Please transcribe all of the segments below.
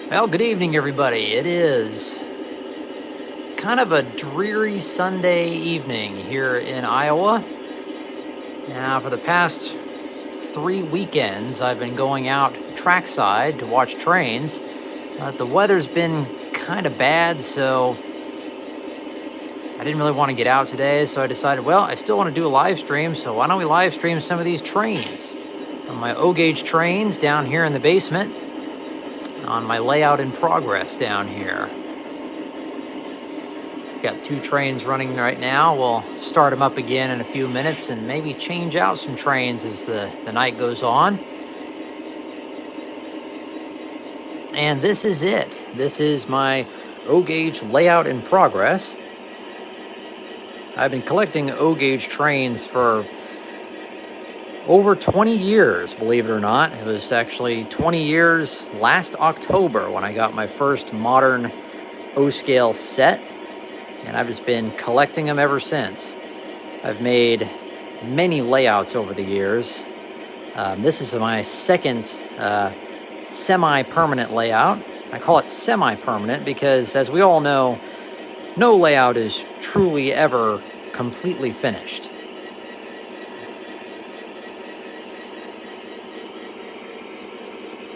Well, good evening, everybody. It is kind of a dreary Sunday evening here in Iowa. Now, for the past 3 weekends, I've been going out trackside to watch trains. The weather's been kind of bad, so I didn't really want to get out today. So I decided, well, I still want to do a live stream, so why don't we live stream some of these trains? Some of my O-gauge trains down here in the basement on my layout in progress down here. Got 2 trains running right now. We'll start them up again in a few minutes and maybe change out some trains as the night goes on. And this is it. This is my O-gauge layout in progress. I've been collecting O-gauge trains for over 20 years, believe it or not. It was actually 20 years last October when I got my first modern O-scale set, and I've just been collecting them ever since. I've made many layouts over the years. This is my second semi-permanent layout. I call it semi-permanent because, as we all know, no layout is truly ever completely finished.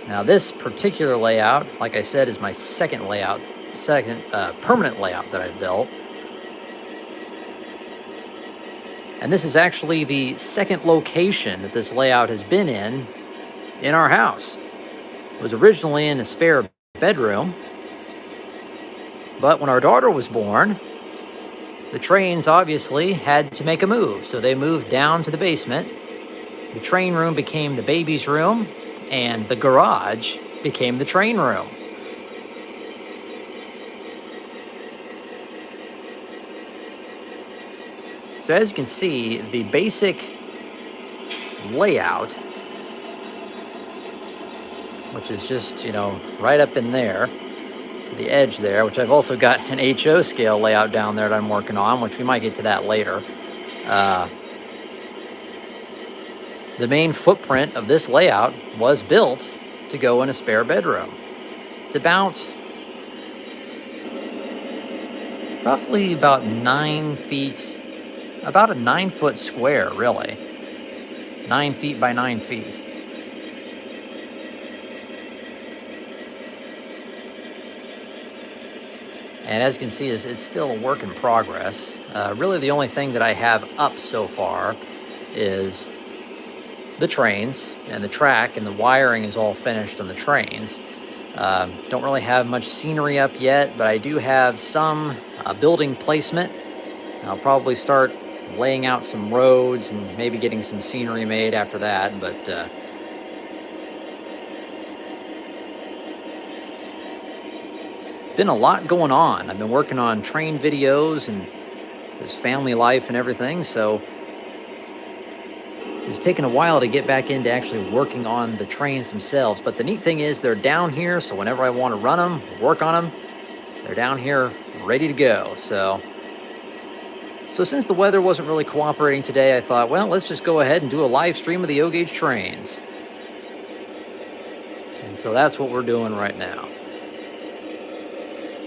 Now, this particular layout, like I said, is my second permanent layout that I've built. And this is actually the second location that this layout has been in our house. It was originally in a spare bedroom, but when our daughter was born, the trains obviously had to make a move, so they moved down to the basement. The train room became the baby's room, and the garage became the train room. So as you can see, the basic layout, which is just, right up in there, to the edge there, which I've also got an HO scale layout down there that I'm working on, which we might get to that later. The main footprint of this layout was built to go in a spare bedroom. It's roughly about 9 feet, about a 9-foot square, really. 9 feet by 9 feet. And as you can see, it's still a work in progress. Really, the only thing that I have up so far is the trains and the track, and the wiring is all finished on the trains. Don't really have much scenery up yet, but I do have some building placement. I'll probably start laying out some roads and maybe getting some scenery made after that, but been a lot going on. I've been working on train videos and just family life and everything, so it's taken a while to get back into actually working on the trains themselves. But the neat thing is they're down here, so whenever I want to run them, work on them, they're down here ready to go. So since the weather wasn't really cooperating today, I thought, well, let's just go ahead and do a live stream of the O-gauge trains. And so that's what we're doing right now.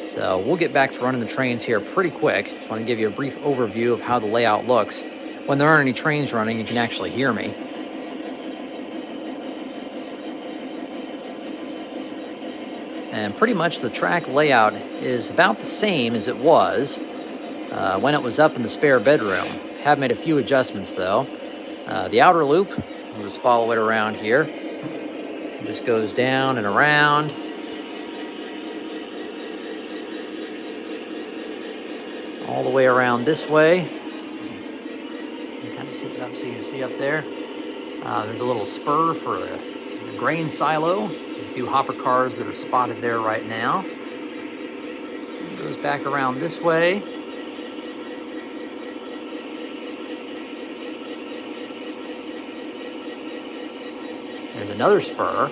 So we'll get back to running the trains here pretty quick. Just want to give you a brief overview of how the layout looks. When there aren't any trains running, you can actually hear me. And pretty much the track layout is about the same as it was when it was up in the spare bedroom. Have made a few adjustments though. The outer loop, we'll just follow it around here. It just goes down and around. All the way around this way. Kind of tip it up so you can see up there. There's a little spur for the grain silo. A few hopper cars that are spotted there right now. It goes back around this way. There's another spur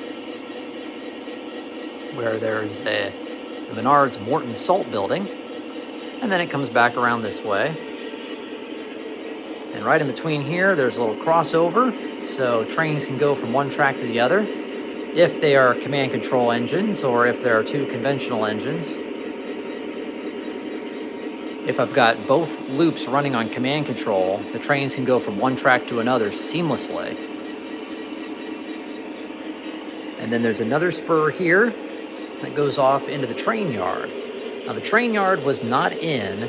where there's the Menards Morton Salt Building. And then it comes back around this way. And right in between here, there's a little crossover, so trains can go from one track to the other. if they are command control engines or if there are two conventional engines. If I've got both loops running on command control, the trains can go from one track to another seamlessly. And then there's another spur here that goes off into the train yard. Now, the train yard was not in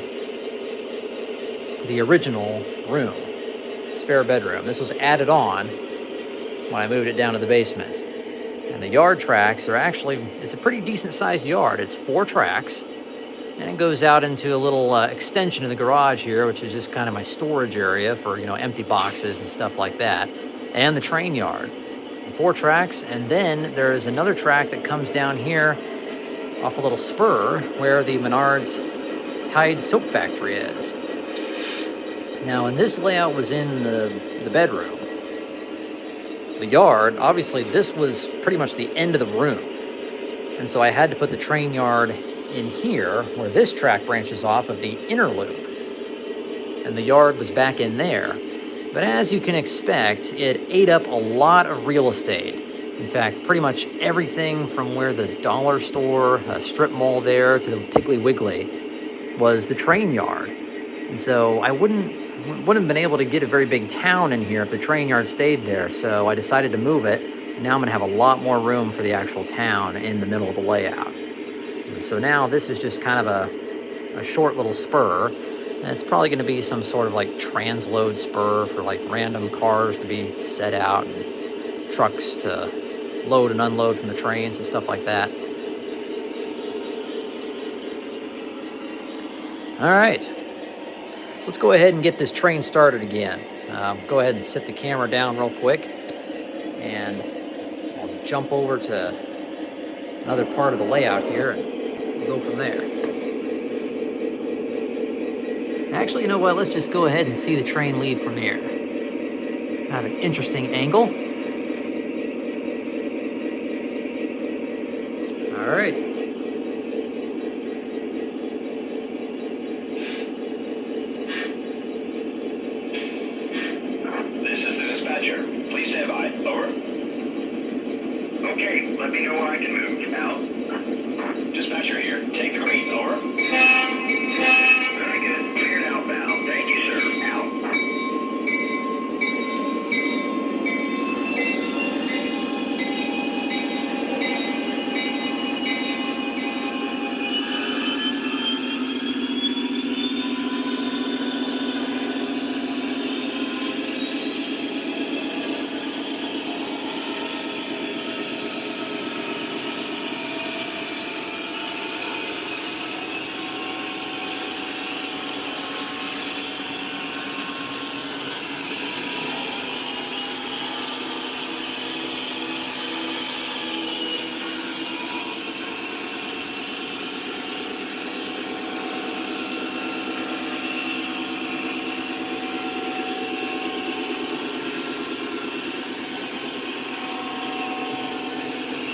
the original room, spare bedroom. This was added on when I moved it down to the basement. And the yard tracks are actually, it's a pretty decent sized yard. It's 4 tracks, and it goes out into a little extension of the garage here, which is just kind of my storage area for, empty boxes and stuff like that, and the train yard. 4 tracks, and then there's another track that comes down here off a little spur where the Menards Tide soap factory is. Now, and this layout was in the bedroom. The yard, obviously, this was pretty much the end of the room. And so I had to put the train yard in here where this track branches off of the inner loop. And the yard was back in there. But as you can expect, it ate up a lot of real estate. In fact, pretty much everything from where the dollar store, strip mall there, to the Piggly Wiggly was the train yard. And so I wouldn't have been able to get a very big town in here if the train yard stayed there. So I decided to move it. And now I'm going to have a lot more room for the actual town in the middle of the layout. And so now this is just kind of a short little spur. And it's probably going to be some sort of like transload spur for like random cars to be set out and trucks to load and unload from the trains and stuff like that. All right, so let's go ahead and get this train started again. Go ahead and set the camera down real quick, and I'll jump over to another part of the layout here and we'll go from there. Actually, you know what? Let's just go ahead and see the train leave from here. Kind of an interesting angle. All right. This is the dispatcher. Please stand by. Over. Okay, let me know where I can move. Out. Dispatcher here. Take the read. Over. Very good. Cleared outbound. Thank you, sir. Out.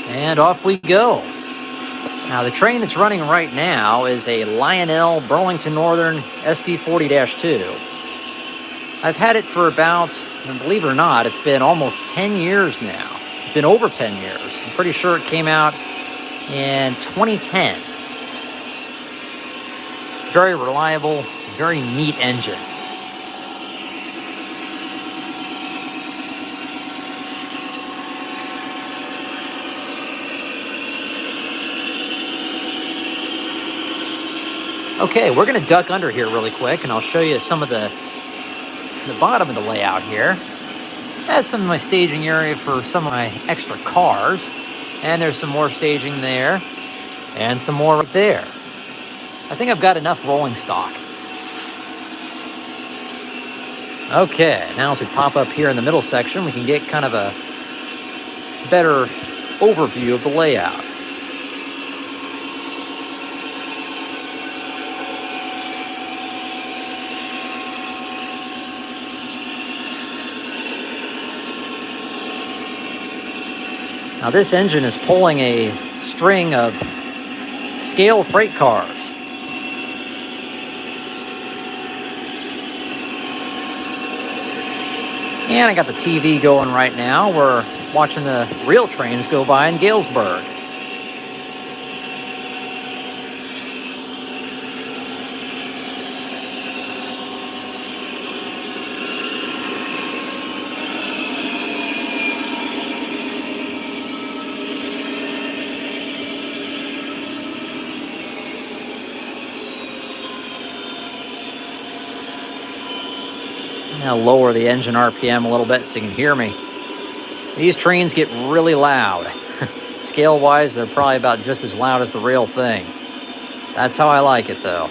And off we go. Now, the train that's running right now is a Lionel Burlington Northern SD40-2. I've had it for about, and believe it or not, it's been almost 10 years now. It's been over 10 years. I'm pretty sure it came out in 2010. Very reliable, very neat engine. Okay, we're going to duck under here really quick, and I'll show you some of the bottom of the layout here. That's some of my staging area for some of my extra cars, and there's some more staging there, and some more right there. I think I've got enough rolling stock. Okay, now as we pop up here in the middle section, we can get kind of a better overview of the layout. Now, this engine is pulling a string of scale freight cars. And I got the TV going right now where watching the real trains go by in Galesburg. I'll lower the engine RPM a little bit so you can hear me. These trains get really loud. Scale-wise, they're probably about just as loud as the real thing. That's how I like it, though.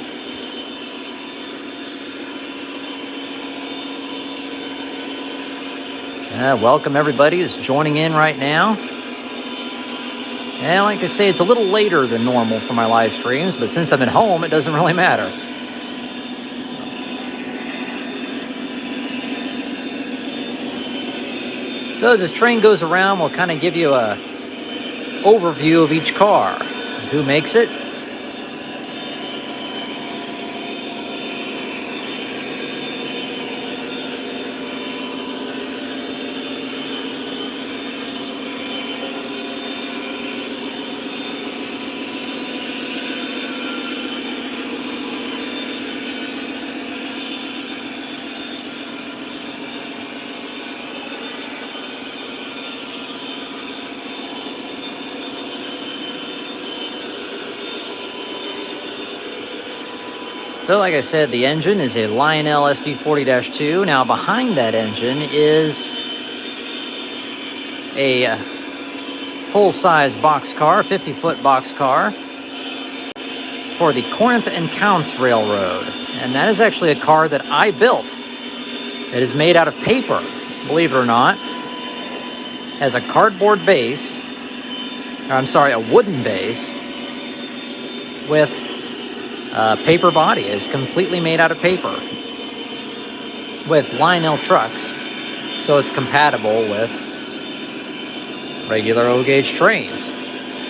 Welcome everybody that's joining in right now. And like I say, it's a little later than normal for my live streams, but since I'm at home, it doesn't really matter. So as this train goes around, we'll kind of give you a overview of each car, who makes it, So like I said, the engine is a Lionel SD40-2. Now behind that engine is a full-size boxcar, 50-foot boxcar for the Corinth and Counts Railroad. And that is actually a car that I built. It is made out of paper, believe it or not. Has a cardboard base, or I'm sorry, a wooden base with paper body. Is completely made out of paper with Lionel trucks, so it's compatible with regular O-gauge trains.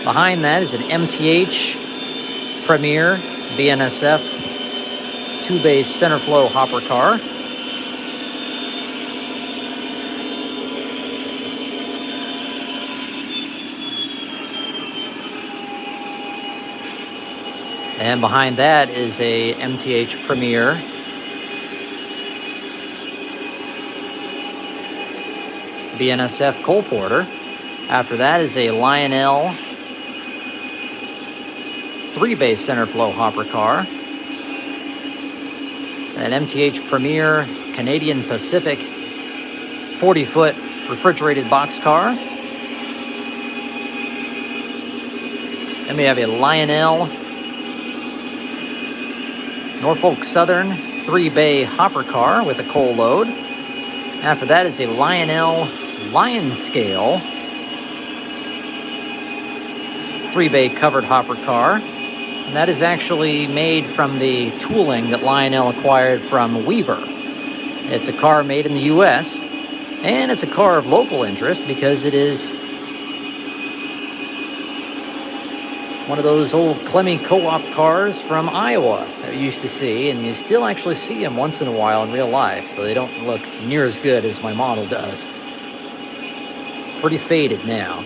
Behind that is an MTH Premier BNSF 2-bay center flow hopper car. And behind that is a MTH Premier BNSF coal porter. After that is a Lionel 3-bay center flow hopper car. An MTH Premier Canadian Pacific 40-foot refrigerated boxcar. Then we have a Lionel Norfolk Southern 3-bay hopper car with a coal load. After that is a Lionel Lion Scale 3-bay covered hopper car. And that is actually made from the tooling that Lionel acquired from Weaver. It's a car made in the U.S., and it's a car of local interest because it is one of those old Clemmy co-op cars from Iowa that you used to see, and you still actually see them once in a while in real life, though they don't look near as good as my model does. Pretty faded now.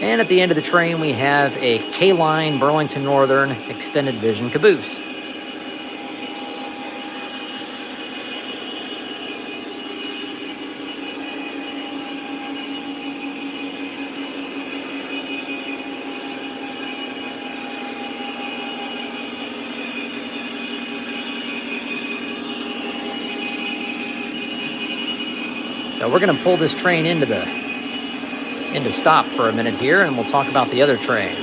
And at the end of the train, we have a K-Line Burlington Northern extended vision caboose. So we're going to pull this train into stop for a minute here, and we'll talk about the other train.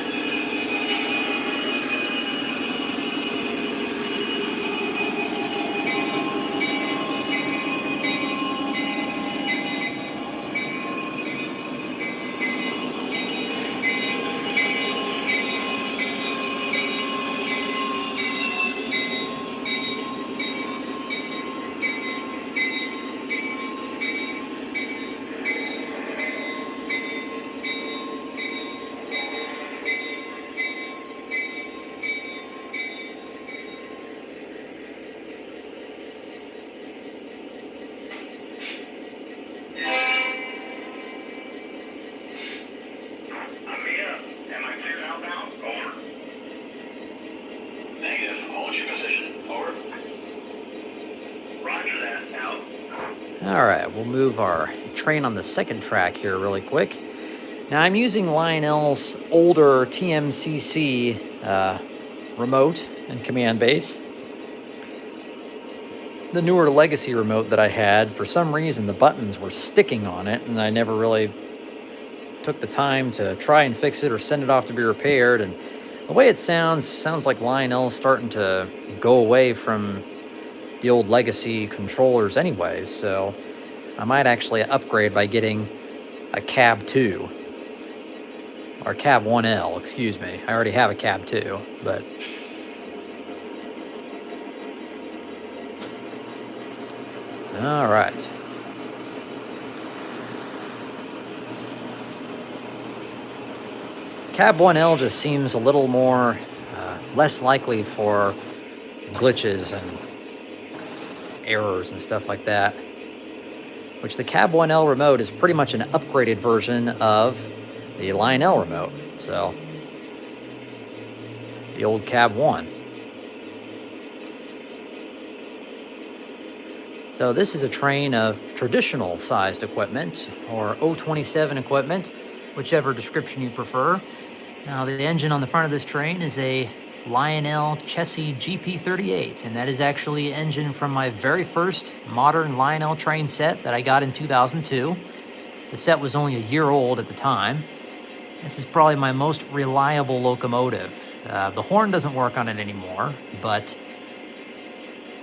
All right, we'll move our train on the second track here really quick. Now I'm using Lionel's older TMCC remote and command base. The newer legacy remote that I had, for some reason the buttons were sticking on it, and I never really took the time to try and fix it or send it off to be repaired. And the way it sounds like Lionel's starting to go away from the old legacy controllers anyways, so I might actually upgrade by getting a cab 2. Or cab 1L, excuse me. I already have a cab 2, but... All right. Cab 1L just seems a little more, less likely for glitches and errors and stuff like that. Which the Cab 1L remote is pretty much an upgraded version of the Lionel remote. So, the old Cab 1. So this is a train of traditional sized equipment, or 027 equipment, whichever description you prefer. Now the engine on the front of this train is a Lionel Chessie GP38, and that is actually an engine from my very first modern Lionel train set that I got in 2002. The set was only a year old at the time. This is probably my most reliable locomotive. The horn doesn't work on it anymore, but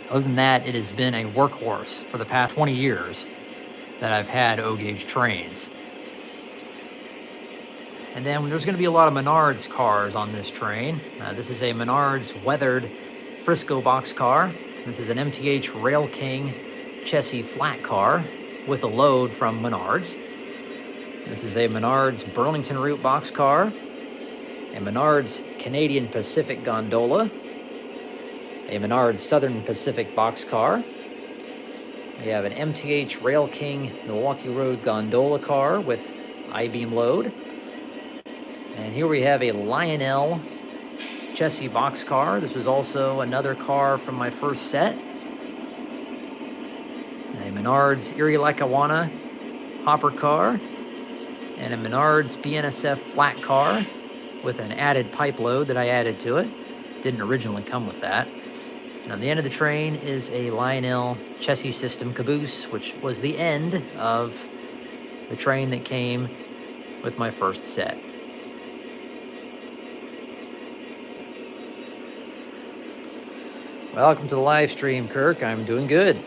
other than that, it has been a workhorse for the past 20 years that I've had O-gauge trains. And then there's going to be a lot of Menards cars on this train. This is a Menards weathered Frisco boxcar. This is an MTH Rail King Chessie flat car with a load from Menards. This is a Menards Burlington Route boxcar, a Menards Canadian Pacific gondola, a Menards Southern Pacific boxcar. We have an MTH Rail King Milwaukee Road gondola car with I-beam load. And here we have a Lionel Chessie boxcar. This was also another car from my first set. A Menards Erie Lackawanna hopper car. And a Menards BNSF flat car with an added pipe load that I added to it. Didn't originally come with that. And on the end of the train is a Lionel Chessie System caboose, which was the end of the train that came with my first set. Welcome to the live stream, Kirk. I'm doing good.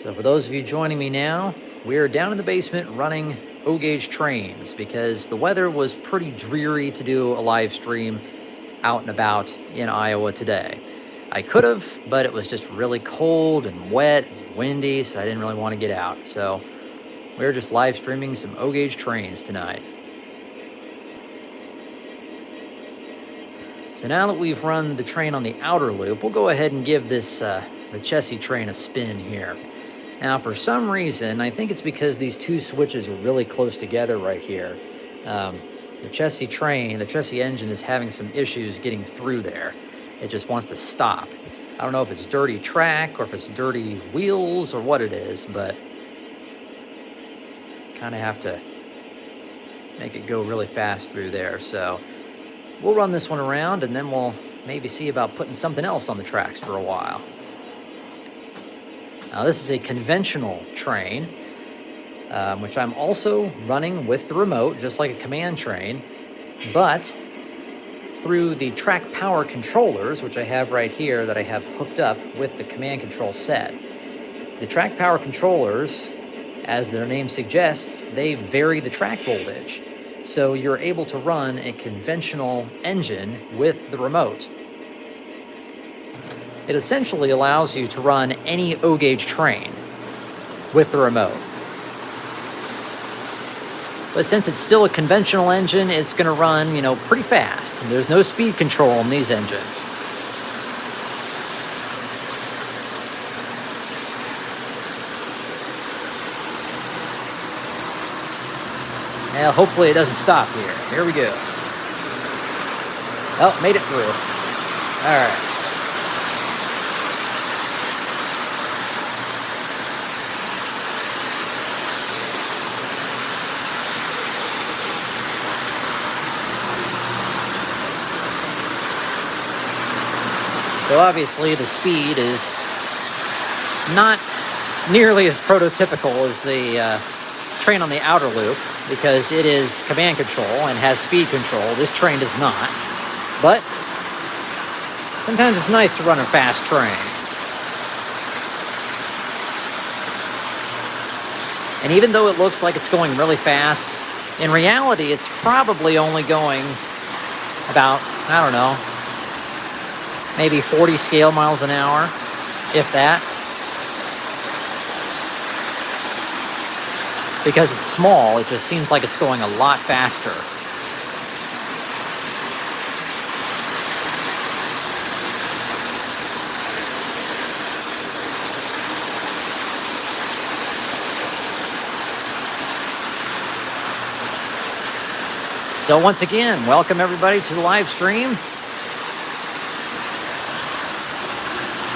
So for those of you joining me now, we're down in the basement running O-gauge trains because the weather was pretty dreary to do a live stream out and about in Iowa today. I could have, but it was just really cold and wet and windy, so I didn't really want to get out. So we're just live streaming some O-gauge trains tonight. So now that we've run the train on the outer loop, we'll go ahead and give this the Chessie train a spin here. Now, for some reason, I think it's because these two switches are really close together right here. The Chessie train, the Chessie engine is having some issues getting through there. It just wants to stop. I don't know if it's dirty track or if it's dirty wheels or what it is, but kind of have to make it go really fast through there. So we'll run this one around and then we'll maybe see about putting something else on the tracks for a while. Now this is a conventional train, which I'm also running with the remote, just like a command train, but through the track power controllers, which I have right here that I have hooked up with the command control set. The track power controllers, as their name suggests, they vary the track voltage. So you're able to run a conventional engine with the remote. It essentially allows you to run any O-gauge train with the remote. But since it's still a conventional engine, it's going to run, pretty fast. There's no speed control in these engines. Well, hopefully it doesn't stop here. Here we go. Oh, made it through. All right. So obviously the speed is not nearly as prototypical as the train on the outer loop, because it is command control and has speed control. This train does not. But sometimes it's nice to run a fast train. And even though it looks like it's going really fast, in reality it's probably only going about, I don't know, maybe 40 scale miles an hour, if that. Because it's small, it just seems like it's going a lot faster. So once again, welcome everybody to the live stream.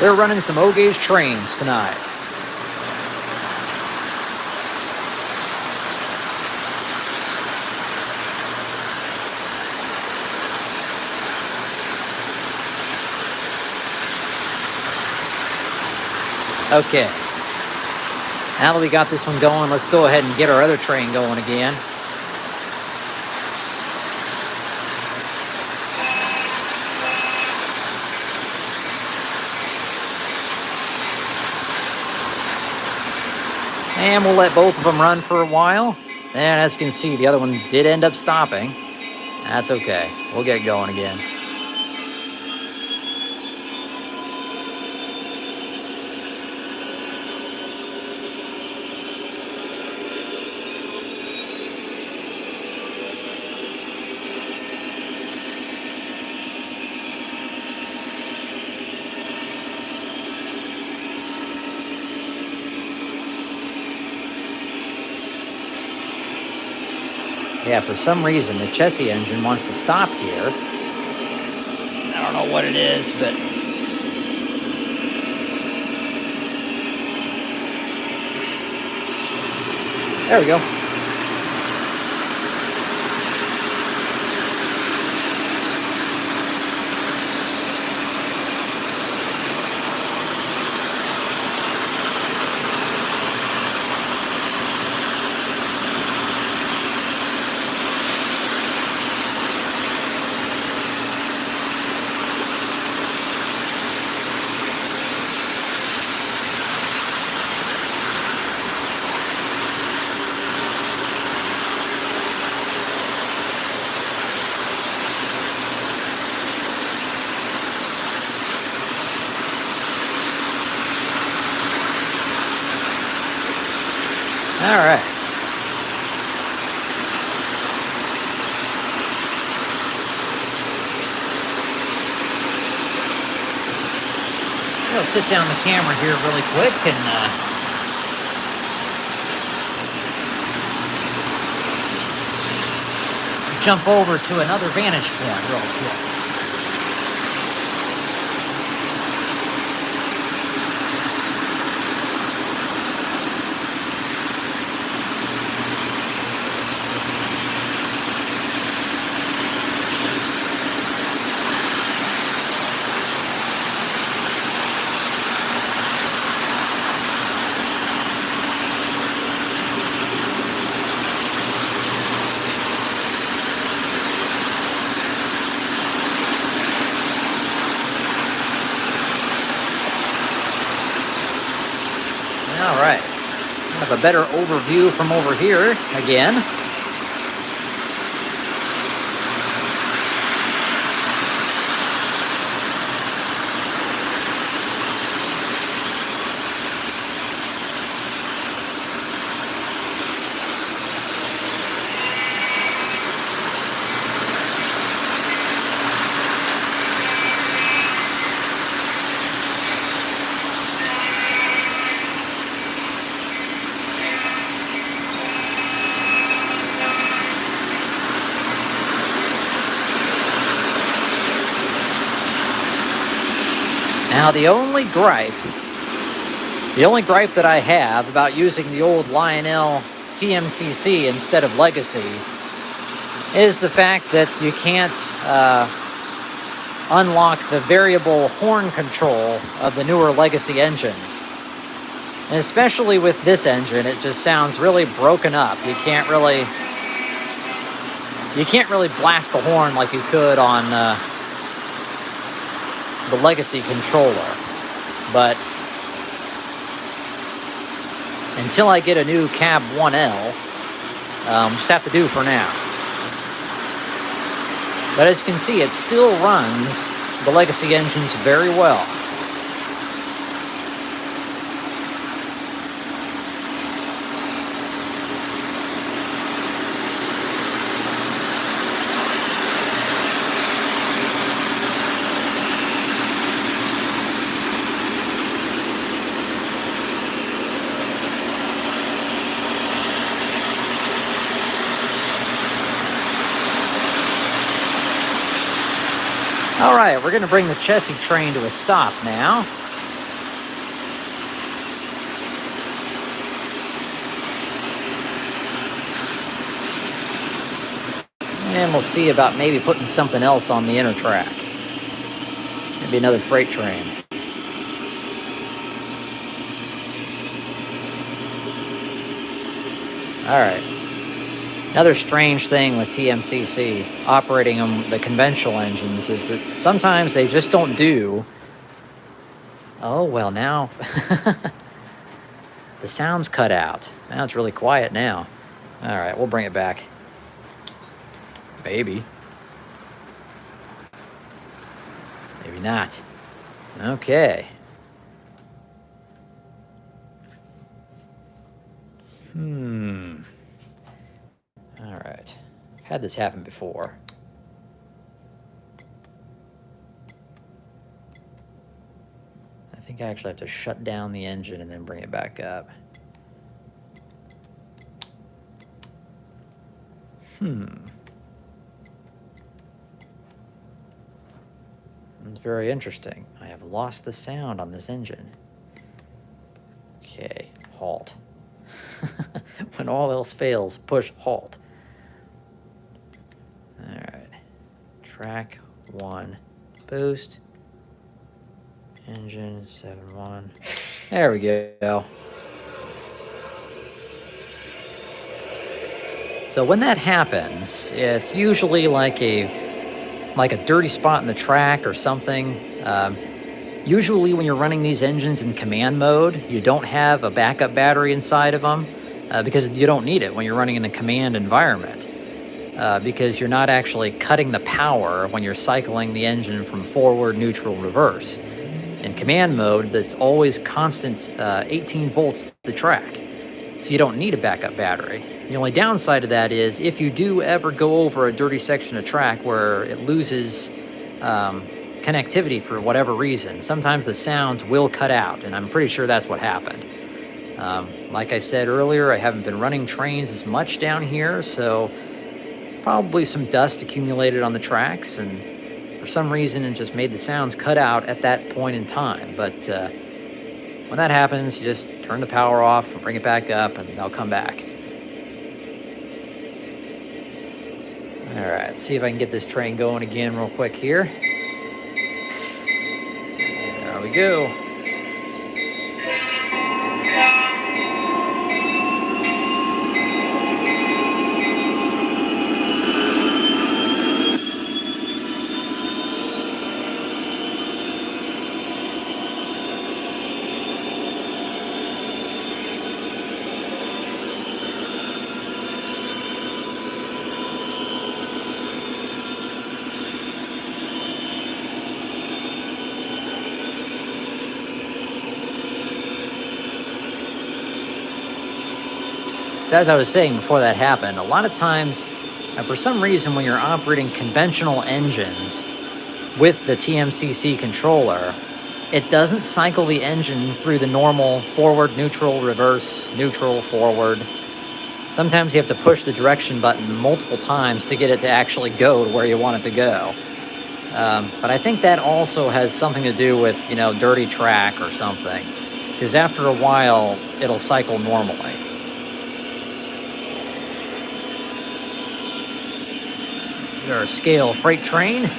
They're running some O-gauge trains tonight. Okay, now that we got this one going, let's go ahead and get our other train going again. And we'll let both of them run for a while. And as you can see, the other one did end up stopping. That's okay, we'll get going again. Yeah, for some reason, the Chessie engine wants to stop here. I don't know what it is, but... there we go. All right. I'll sit down the camera here really quick and jump over to another vantage point real quick. All right, have a better overview from over here again. Now, the only gripe that I have about using the old Lionel TMCC instead of Legacy is the fact that you can't unlock the variable horn control of the newer legacy engines. And especially with this engine, it just sounds really broken up. You can't really blast the horn like you could on the legacy controller. But until I get a new cab 1L, just have to do for now. But as you can see, it still runs the legacy engines very well. All right, we're going to bring the Chessie train to a stop now. And we'll see about maybe putting something else on the inner track. Maybe another freight train. All right. Another strange thing with TMCC operating on the conventional engines is that sometimes they just don't do... Oh, well, now the sound's cut out. Now it's really quiet now. All right, we'll bring it back. Maybe. Maybe not. Okay. All right. I've had this happen before. I think I actually have to shut down the engine and then bring it back up. It's very interesting. I have lost the sound on this engine. Okay, halt. When all else fails, push halt. All right. Track 1, boost. Engine 7.1. There we go. So when that happens, it's usually like a dirty spot in the track or something. Usually when you're running these engines in command mode, you don't have a backup battery inside of them because you don't need it when you're running in the command environment because you're not actually cutting the power when you're cycling the engine from forward, neutral, reverse. In command mode, that's always constant 18 volts to the track, so you don't need a backup battery. The only downside of that is if you do ever go over a dirty section of track where it loses connectivity for whatever reason, sometimes the sounds will cut out, and I'm pretty sure that's what happened. Like I said earlier, I haven't been running trains as much down here, so probably some dust accumulated on the tracks, and for some reason it just made the sounds cut out at that point in time. But when that happens, you just turn the power off and bring it back up, and they'll come back. All right, let's see if I can get this train going again real quick here. There we go. As I was saying before that happened, a lot of times, for some reason, when you're operating conventional engines with the TMCC controller, it doesn't cycle the engine through the normal forward, neutral, reverse, neutral, forward. Sometimes you have to push the direction button multiple times to get it to actually go to where you want it to go. But I think that also has something to do with, dirty track or something, because after a while, it'll cycle normally. Our scale freight train.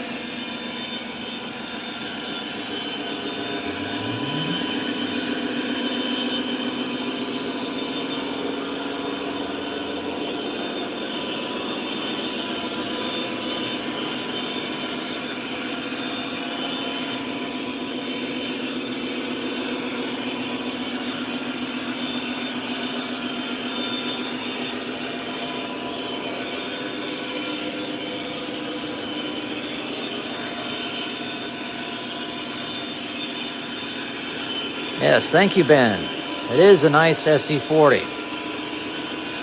Yes, thank you, Ben. It is a nice SD40.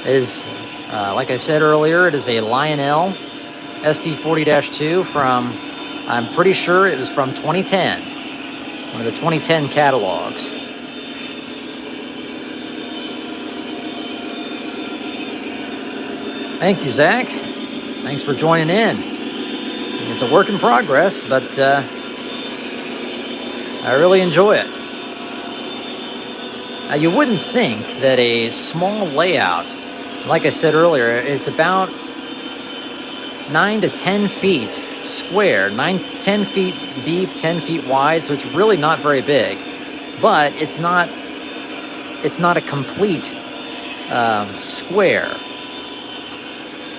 It is, like I said earlier, it is a Lionel SD40-2 from, I'm pretty sure it was from 2010, one of the 2010 catalogs. Thank you, Zach. Thanks for joining in. It's a work in progress, but I really enjoy it. Now, you wouldn't think that a small layout, like I said earlier, it's about 9 to 10 feet square, 10 feet deep, 10 feet wide, so it's really not very big. But it's not a complete square.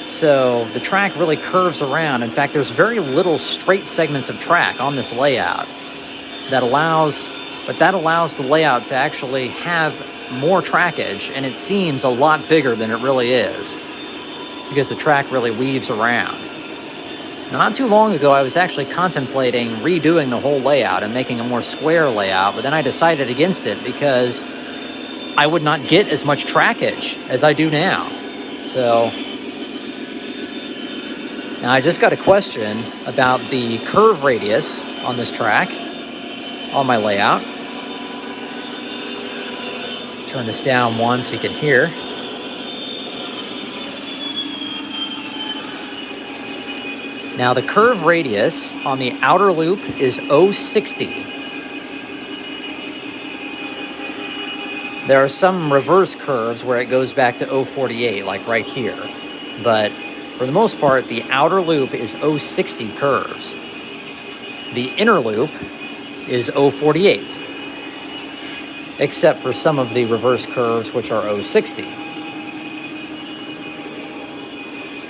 So the track really curves around. In fact, there's very little straight segments of track on this layout that allows the layout to actually have more trackage, and it seems a lot bigger than it really is because the track really weaves around. Now, not too long ago, I was actually contemplating redoing the whole layout and making a more square layout, but then I decided against it because I would not get as much trackage as I do now. So now I just got a question about the curve radius on this track, on my layout. Turn this down one so you can hear. Now the curve radius on the outer loop is 060. There are some reverse curves where it goes back to 048, like right here. But for the most part, the outer loop is 060 curves. The inner loop is 048, except for some of the reverse curves, which are 060.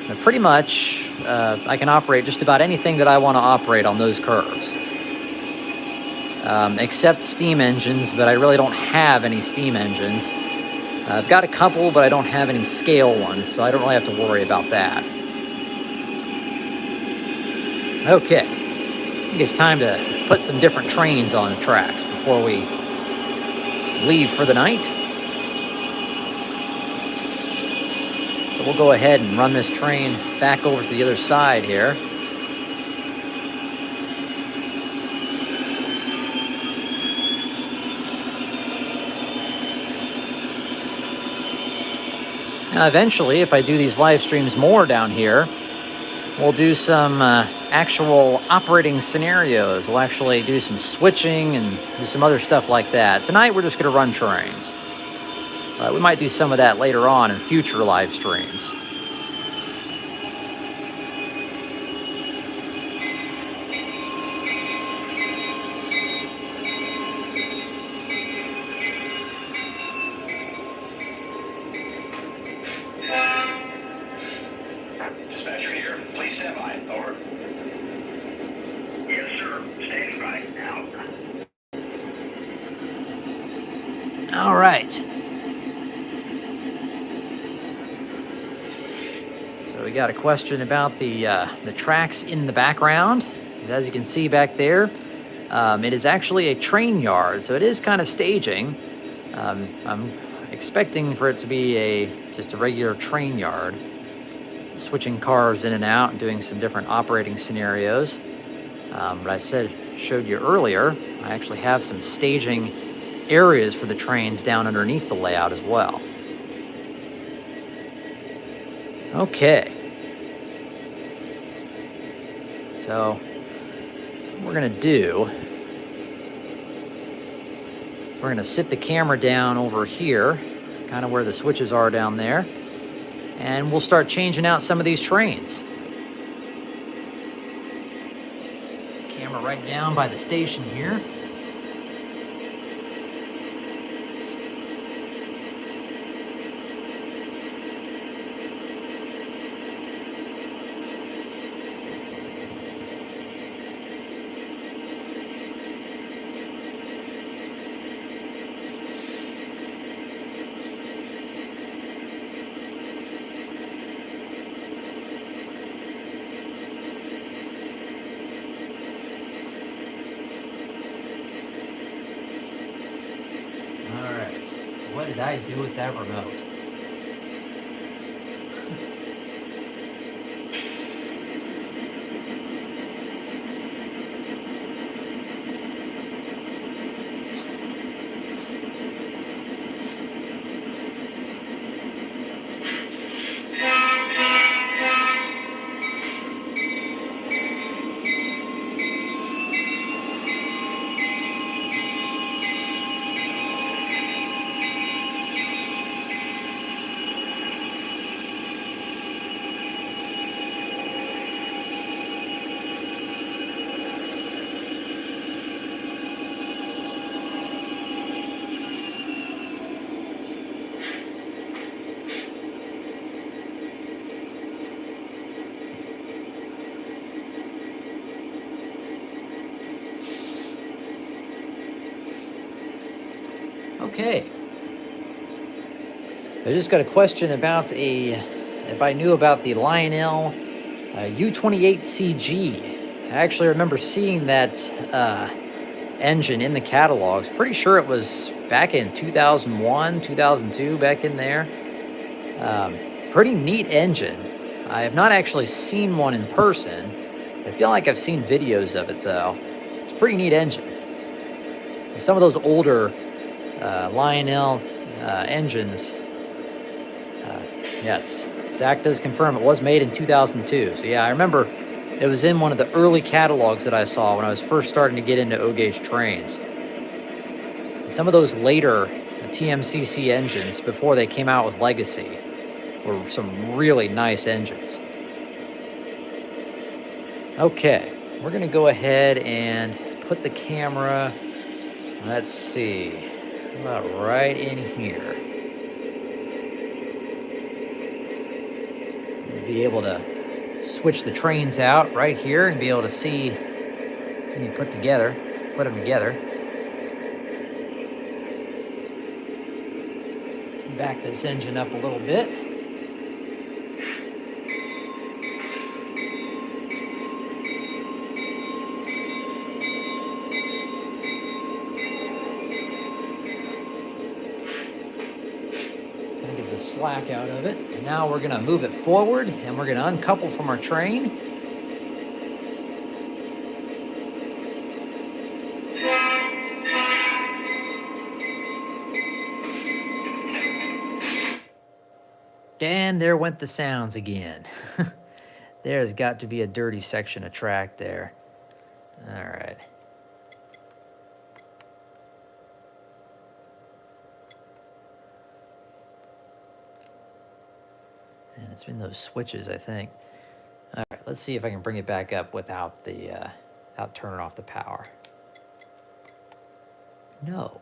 Now, pretty much, I can operate just about anything that I want to operate on those curves. Except steam engines, but I really don't have any steam engines. I've got a couple, but I don't have any scale ones, so I don't really have to worry about that. Okay, I think it's time to put some different trains on the tracks before we leave for the night. So we'll go ahead and run this train back over to the other side here. Now, eventually, if I do these live streams more down here, we'll do some actual operating scenarios. We'll actually do some switching and do some other stuff like that. Tonight, we're just going to run trains. We might do some of that later on in future live streams. Dispatcher here. Please stand by. Over. Yes, sir. Standing by now. All right. So we got a question about the tracks in the background. As you can see back there, it is actually a train yard, so it is kind of staging. I'm expecting for it to be just a regular train yard, switching cars in and out and doing some different operating scenarios. But I showed you earlier, I actually have some staging areas for the trains down underneath the layout as well. Okay. So what we're going to do, we're going to sit the camera down over here, kind of where the switches are down there, and we'll start changing out some of these trains. The camera right down by the station here. What did I do with that remote? Okay. I just got a question about if I knew about the Lionel U28CG. I actually remember seeing that engine in the catalogs. Pretty sure it was back in 2001, 2002, back in there. Pretty neat engine. I have not actually seen one in person. I feel like I've seen videos of it, though. It's a pretty neat engine. Some of those older Lionel engines, yes, Zach does confirm it was made in 2002. So yeah, I remember it was in one of the early catalogs that I saw when I was first starting to get into O-gauge trains. Some of those later TMCC engines, before they came out with Legacy, were some really nice engines. Okay, we're going to go ahead and put the camera, let's see, about right in here. We'll be able to switch the trains out right here and be able to see me put them together. Back this engine up a little bit. Gonna get the slack out of it. And now we're gonna move it forward and we're gonna uncouple from our train. And there went the sounds again. There's got to be a dirty section of track there. All right. And it's been those switches, I think. All right, let's see if I can bring it back up without turning off the power. No.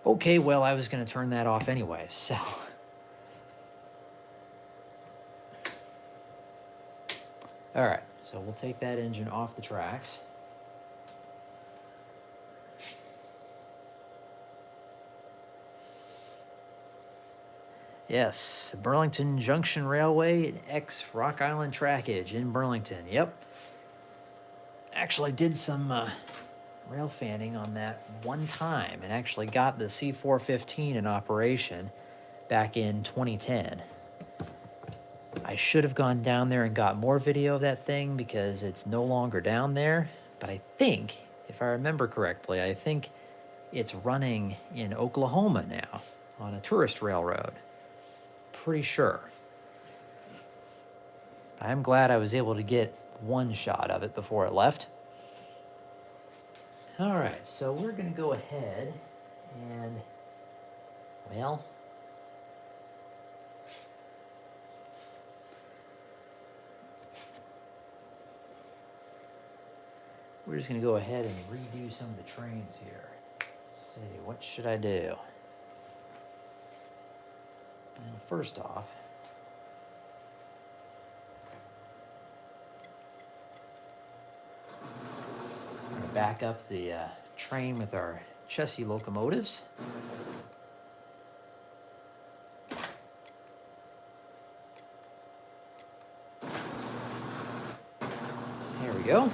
Okay, well, I was going to turn that off anyway, so. All right, so we'll take that engine off the tracks. Yes, the Burlington Junction Railway ex-Rock Island trackage in Burlington. Yep. Actually did some rail fanning on that one time and actually got the C415 in operation back in 2010. I should have gone down there and got more video of that thing because it's no longer down there. But I think, if I remember correctly, I think it's running in Oklahoma now on a tourist railroad. Pretty sure. I'm glad I was able to get one shot of it before it left. All right, so we're going to go ahead and, well, we're just going to go ahead and redo some of the trains here. Let's see, what should I do? Well, first off, I'm going to back up the train with our Chessie locomotives. There we go.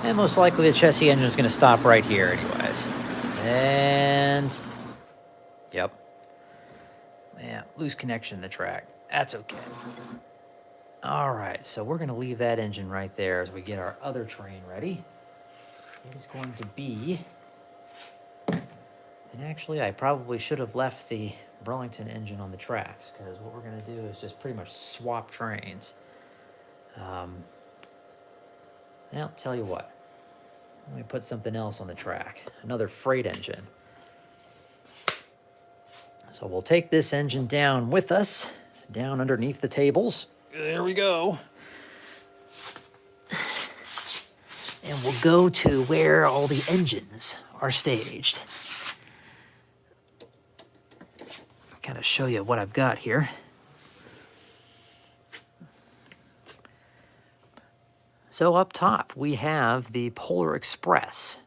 And most likely the Chessie engine is going to stop right here anyways. And, yep. Yeah, loose connection in the track. That's okay. All right, so we're going to leave that engine right there as we get our other train ready. It is going to be... And actually, I probably should have left the Burlington engine on the tracks, because what we're going to do is just pretty much swap trains. Well, tell you what. Let me put something else on the track. Another freight engine. So we'll take this engine down with us, down underneath the tables. There we go. And we'll go to where all the engines are staged. Kind of show you what I've got here. So up top, we have the Polar Express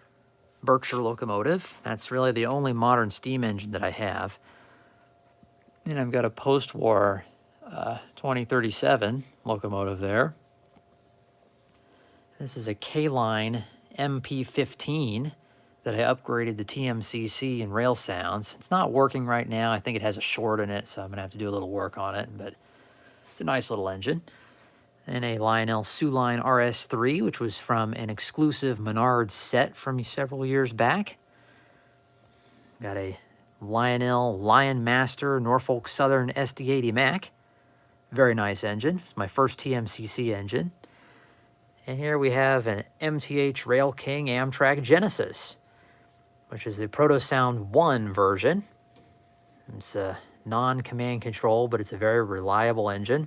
Berkshire locomotive. That's really the only modern steam engine that I have. And I've got a post-war 2037 locomotive there. This is a K-Line MP15 that I upgraded to TMCC and rail sounds. It's not working right now. I think it has a short in it, so I'm going to have to do a little work on it, but it's a nice little engine. And a Lionel Sioux-Line RS3, which was from an exclusive Menards set from several years back. Got a Lionel Lion Master Norfolk Southern SD80 Mac. Very nice engine. It's my first TMCC engine. And here we have an MTH Rail King Amtrak Genesis, which is the Protosound 1 version. It's a non-command control, but it's a very reliable engine.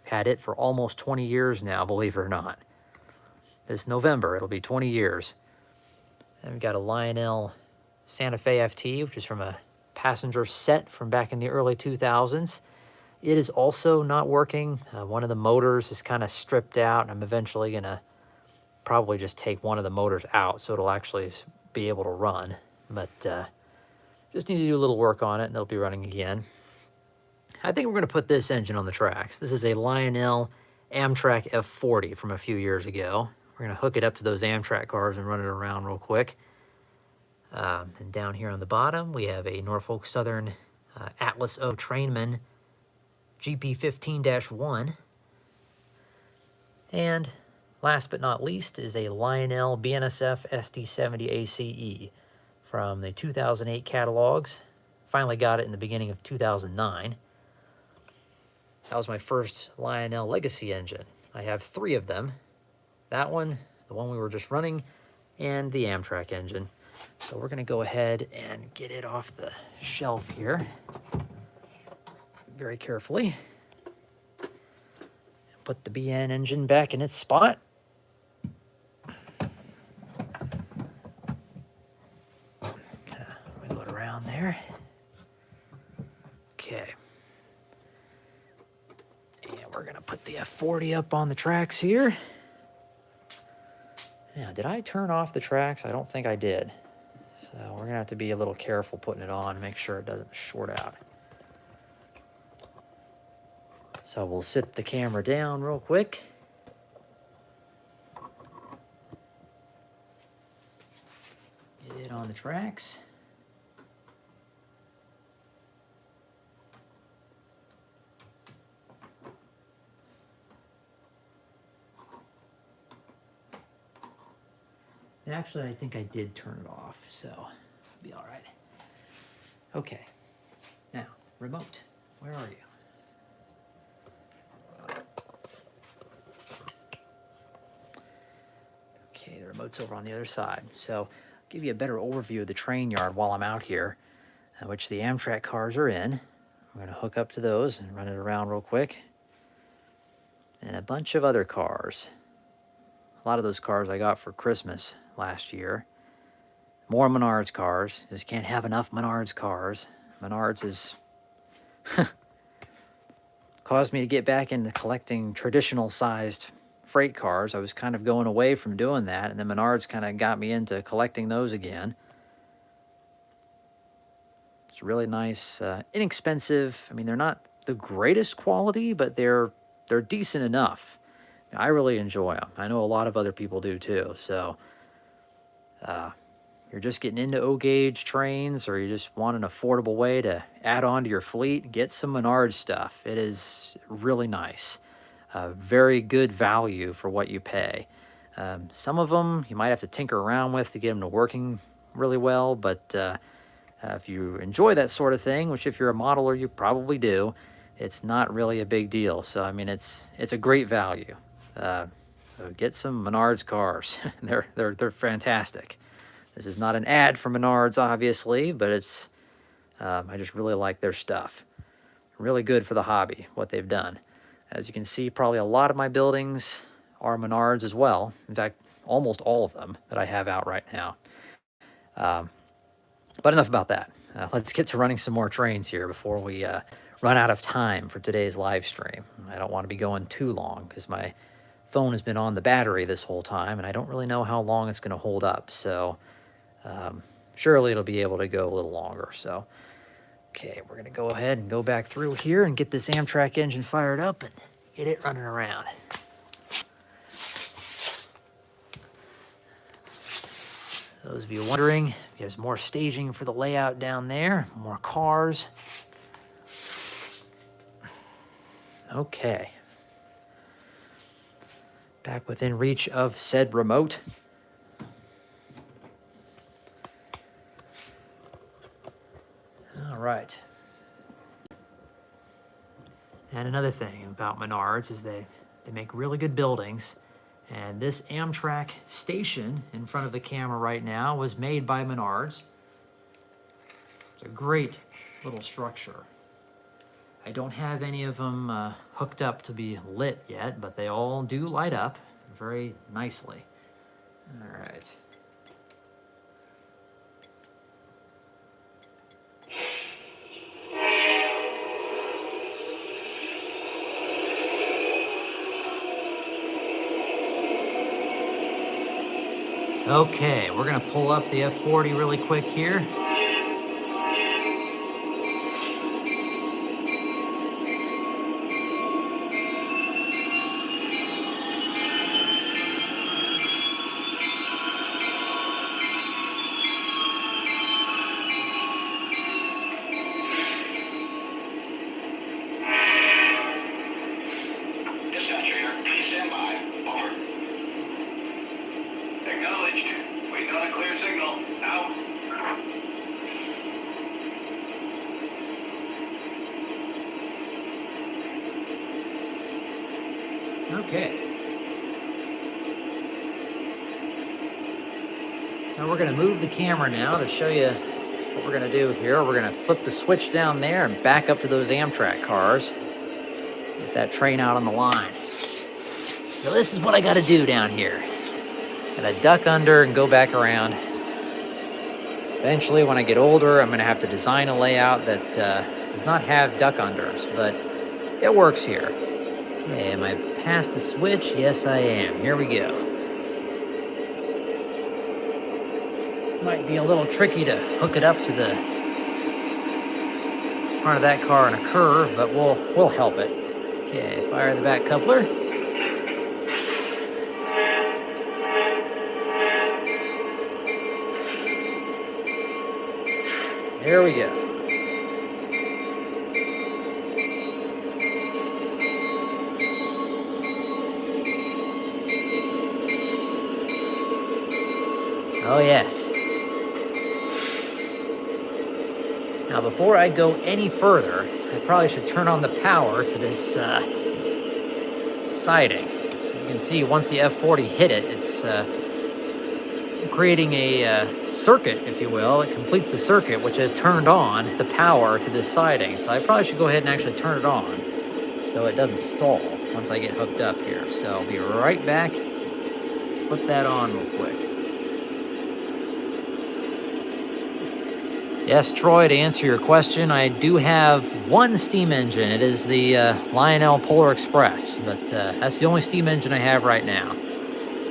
Had it for almost 20 years now, believe it or not. This November, it'll be 20 years. And we've got a Lionel Santa Fe FT, which is from a passenger set from back in the early 2000s. It is also not working. One of the motors is kind of stripped out. I'm eventually going to probably just take one of the motors out so it'll actually be able to run. But just need to do a little work on it and it'll be running again. I think we're going to put this engine on the tracks. This is a Lionel Amtrak F40 from a few years ago. We're going to hook it up to those Amtrak cars and run it around real quick. And down here on the bottom, we have a Norfolk Southern Atlas O Trainman GP15-1. And last but not least is a Lionel BNSF SD70 ACE from the 2008 catalogs. Finally got it in the beginning of 2009. That was my first Lionel Legacy engine. I have 3 of them. That one, the one we were just running, and the Amtrak engine. So we're going to go ahead and get it off the shelf here very carefully. Put the BN engine back in its spot. Kind of wiggle it around there. Okay. And we're going to put the F40 up on the tracks here. Now, did I turn off the tracks? I don't think I did. So we're going to have to be a little careful putting it on, make sure it doesn't short out. So we'll sit the camera down real quick. Get it on the tracks. Actually, I think I did turn it off, so it'll be all right. Okay. Now, remote, where are you? Okay, the remote's over on the other side. So, I'll give you a better overview of the train yard while I'm out here, which the Amtrak cars are in. We're going to hook up to those and run it around real quick. And a bunch of other cars. A lot of those cars I got for Christmas last year. More Menards cars. Just can't have enough Menards cars. Menards has caused me to get back into collecting traditional sized freight cars. I was kind of going away from doing that, and then Menards kind of got me into collecting those again. It's really nice, inexpensive. I mean, they're not the greatest quality, but they're decent enough I really enjoy them. I know a lot of other people do too. So you're just getting into O-gauge trains, or you just want an affordable way to add on to your fleet, get some Menards stuff. It is really nice. Very good value for what you pay. Some of them you might have to tinker around with to get them to working really well, but if you enjoy that sort of thing, which if you're a modeler, you probably do, it's not really a big deal. So, I mean, it's a great value. So get some Menards cars. They're fantastic. This is not an ad for Menards, obviously, but it's I just really like their stuff. Really good for the hobby, what they've done. As you can see, probably a lot of my buildings are Menards as well. In fact, almost all of them that I have out right now. But enough about that. Let's get to running some more trains here before we run out of time for today's live stream. I don't want to be going too long because my phone has been on the battery this whole time, and I don't really know how long it's going to hold up. So surely it'll be able to go a little longer. So, okay, we're going to go ahead and go back through here and get this Amtrak engine fired up and get it running around. Those of you wondering, there's more staging for the layout down there, more cars. Okay. Back within reach of said remote. All right. And another thing about Menards is they make really good buildings. And this Amtrak station in front of the camera right now was made by Menards. It's a great little structure. I don't have any of them hooked up to be lit yet, but they all do light up very nicely. All right. Okay, we're gonna pull up the F40 really quick here. Dispatcher here. Please stand by. Over. Acknowledged. We got a clear signal. Out. Okay. Now we're gonna move the camera now to show you what we're gonna do here. We're gonna flip the switch down there and back up to those Amtrak cars. Get that train out on the line. So this is what I gotta do down here. Gotta duck under and go back around. Eventually, when I get older, I'm gonna have to design a layout that does not have duck unders, but it works here. Okay, am I past the switch? Yes, I am. Here we go. Might be a little tricky to hook it up to the front of that car in a curve, but we'll help it. Okay, fire the back coupler. There we go. Oh, yes. Now, before I go any further, I probably should turn on the power to this siding. As you can see, once the F40 hit it, it's creating a circuit, if you will. It completes the circuit, which has turned on the power to this siding. So I probably should go ahead and actually turn it on so it doesn't stall once I get hooked up here. So I'll be right back. Flip that on real quick. Yes, Troy, to answer your question, I do have one steam engine. It is the Lionel Polar Express, but that's the only steam engine I have right now.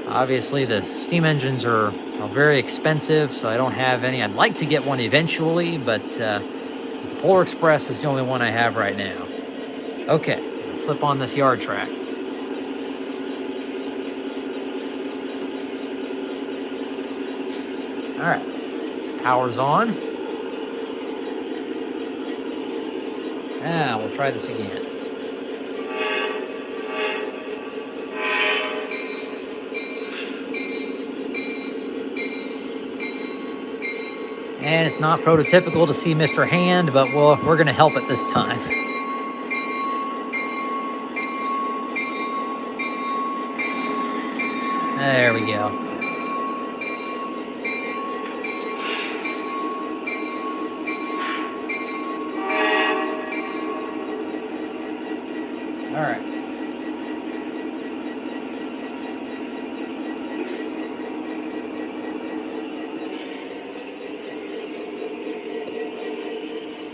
Obviously, the steam engines are very expensive, so I don't have any. I'd like to get one eventually, but the Polar Express is the only one I have right now. Okay, flip on this yard track. All right, power's on. We'll try this again. And it's not prototypical to see Mr. Hand, but we're going to help it this time. There we go. All right.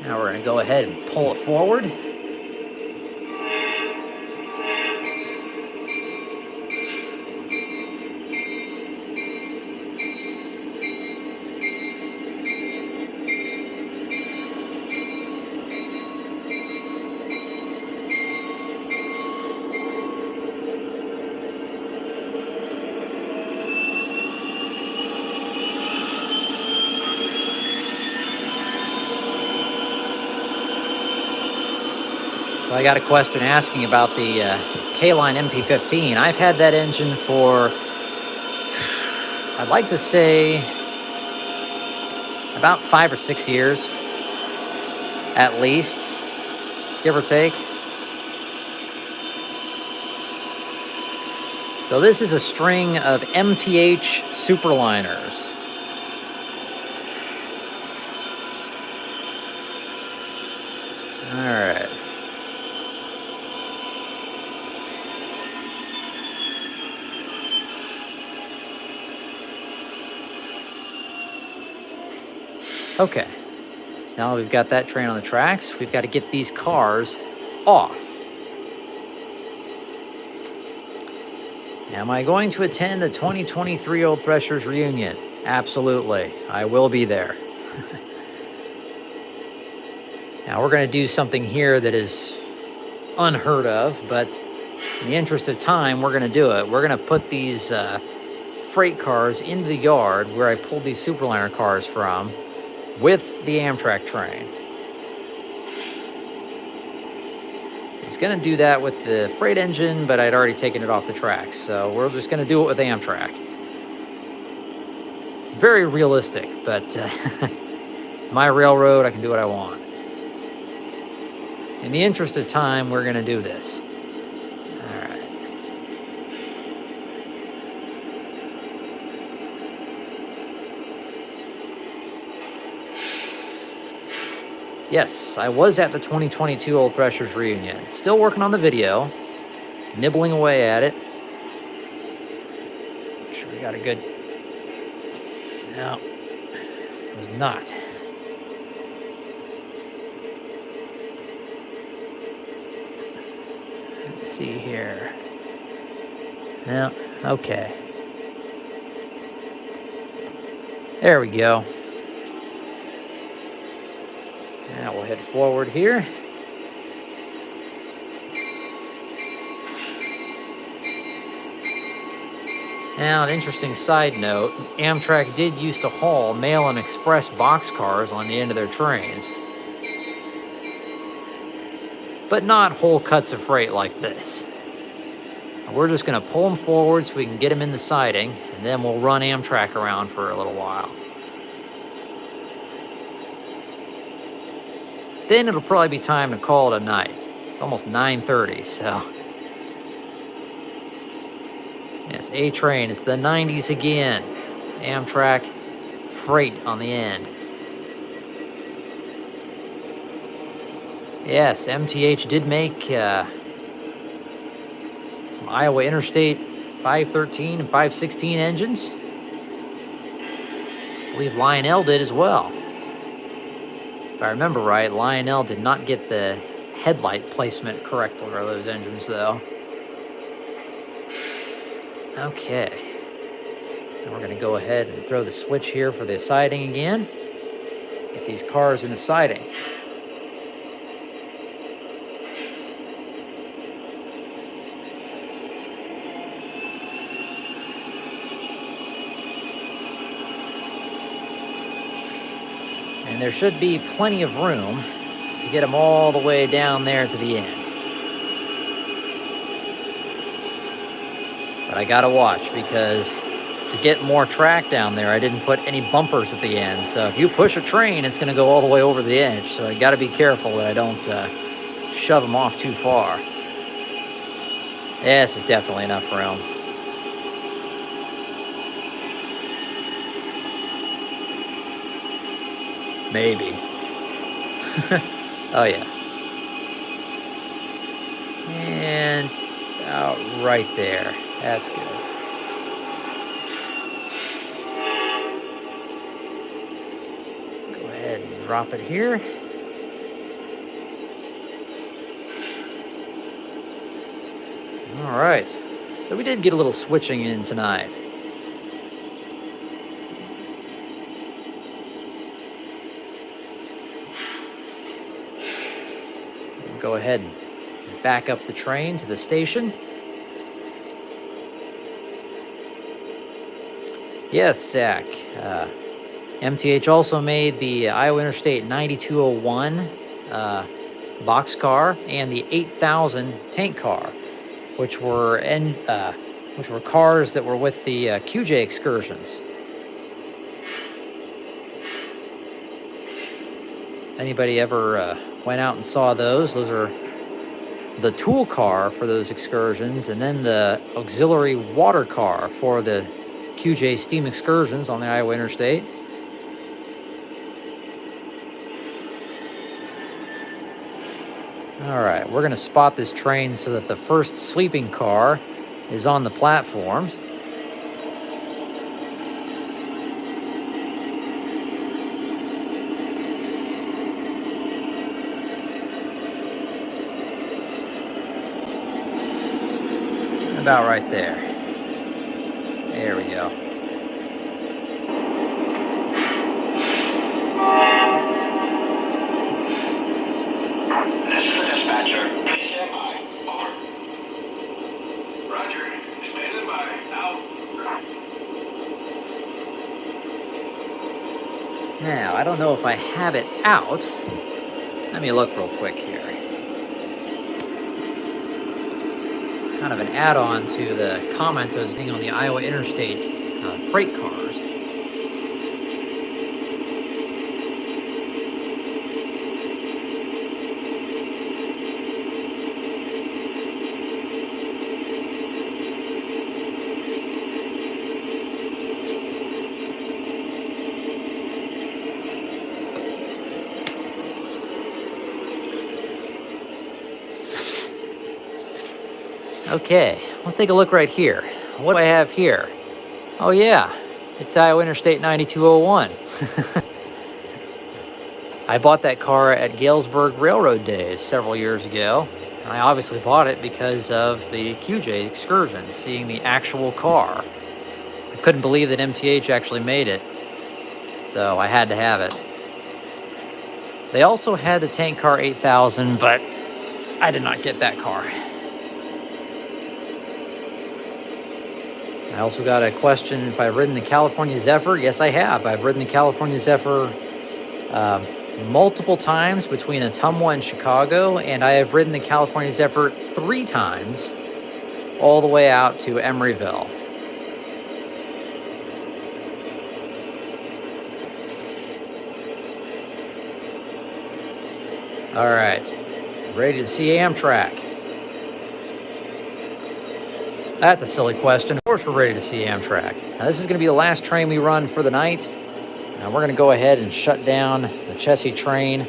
Now we're going to go ahead and pull it forward. So I got a question asking about the K-Line MP15. I've had that engine for, I'd like to say, about 5 or 6 years, at least, give or take. So this is a string of MTH superliners. All right. Okay, so now that we've got that train on the tracks, we've got to get these cars off. Am I going to attend the 2023 Old Threshers reunion? Absolutely, I will be there. Now we're going to do something here that is unheard of, but in the interest of time, we're going to do it. We're going to put these freight cars into the yard where I pulled these superliner cars from, with the Amtrak train. I was going to do that with the freight engine, but I'd already taken it off the tracks, so we're just going to do it with Amtrak. Very realistic, but it's my railroad. I can do what I want. In the interest of time, we're going to do this. All right. Yes, I was at the 2022 Old Threshers reunion. Still working on the video, nibbling away at it. Make sure we got a good... No, it was not. Let's see here. Yeah, okay. There we go. Now we'll head forward here. Now, an interesting side note, Amtrak did used to haul mail and express boxcars on the end of their trains, but not whole cuts of freight like this. We're just going to pull them forward so we can get them in the siding, and then we'll run Amtrak around for a little while. Then it'll probably be time to call it a night. It's almost 9:30, so... Yes, A train. It's the 90s again. Amtrak freight on the end. Yes, MTH did make some Iowa Interstate 513 and 516 engines. I believe Lionel did as well. If I remember right, Lionel did not get the headlight placement correct for those engines, though. Okay. Now we're going to go ahead and throw the switch here for the siding again. Get these cars in the siding. And there should be plenty of room to get them all the way down there to the end. But I gotta watch, because to get more track down there, I didn't put any bumpers at the end. So if you push a train, it's gonna go all the way over the edge. So I gotta be careful that I don't shove them off too far. Yeah, this is definitely enough room. Maybe. Oh yeah. And about right there. That's good. Go ahead and drop it here. All right. So we did get a little switching in tonight. Go ahead and back up the train to the station. Yes, Zach. MTH also made the Iowa Interstate 9201 boxcar and the 8000 tank car, which were cars that were with the QJ excursions. Anybody ever went out and saw those? Those are the tool car for those excursions, and then the auxiliary water car for the QJ steam excursions on the Iowa Interstate. All right, we're going to spot this train so that the first sleeping car is on the platforms. About right there. There we go. This is the dispatcher. Please stand by. Over. Roger. Standing by. Out. Now, I don't know if I have it out. Let me look real quick here. Kind of an add-on to the comments I was getting on the Iowa Interstate freight cars. Okay, let's take a look right here. What do I have here? Oh yeah, it's Iowa Interstate 9201. I bought that car at Galesburg Railroad Days several years ago, and I obviously bought it because of the QJ excursion, seeing the actual car. I couldn't believe that MTH actually made it, so I had to have it. They also had the Tank Car 8000, but I did not get that car. I also got a question if I've ridden the California Zephyr. Yes, I have. I've ridden the California Zephyr multiple times between Ottumwa and Chicago, and I have ridden the California Zephyr 3 times all the way out to Emeryville. All right, ready to see Amtrak? That's a silly question. Of course we're ready to see Amtrak. Now, this is going to be the last train we run for the night. We're going to go ahead and shut down the Chessie train,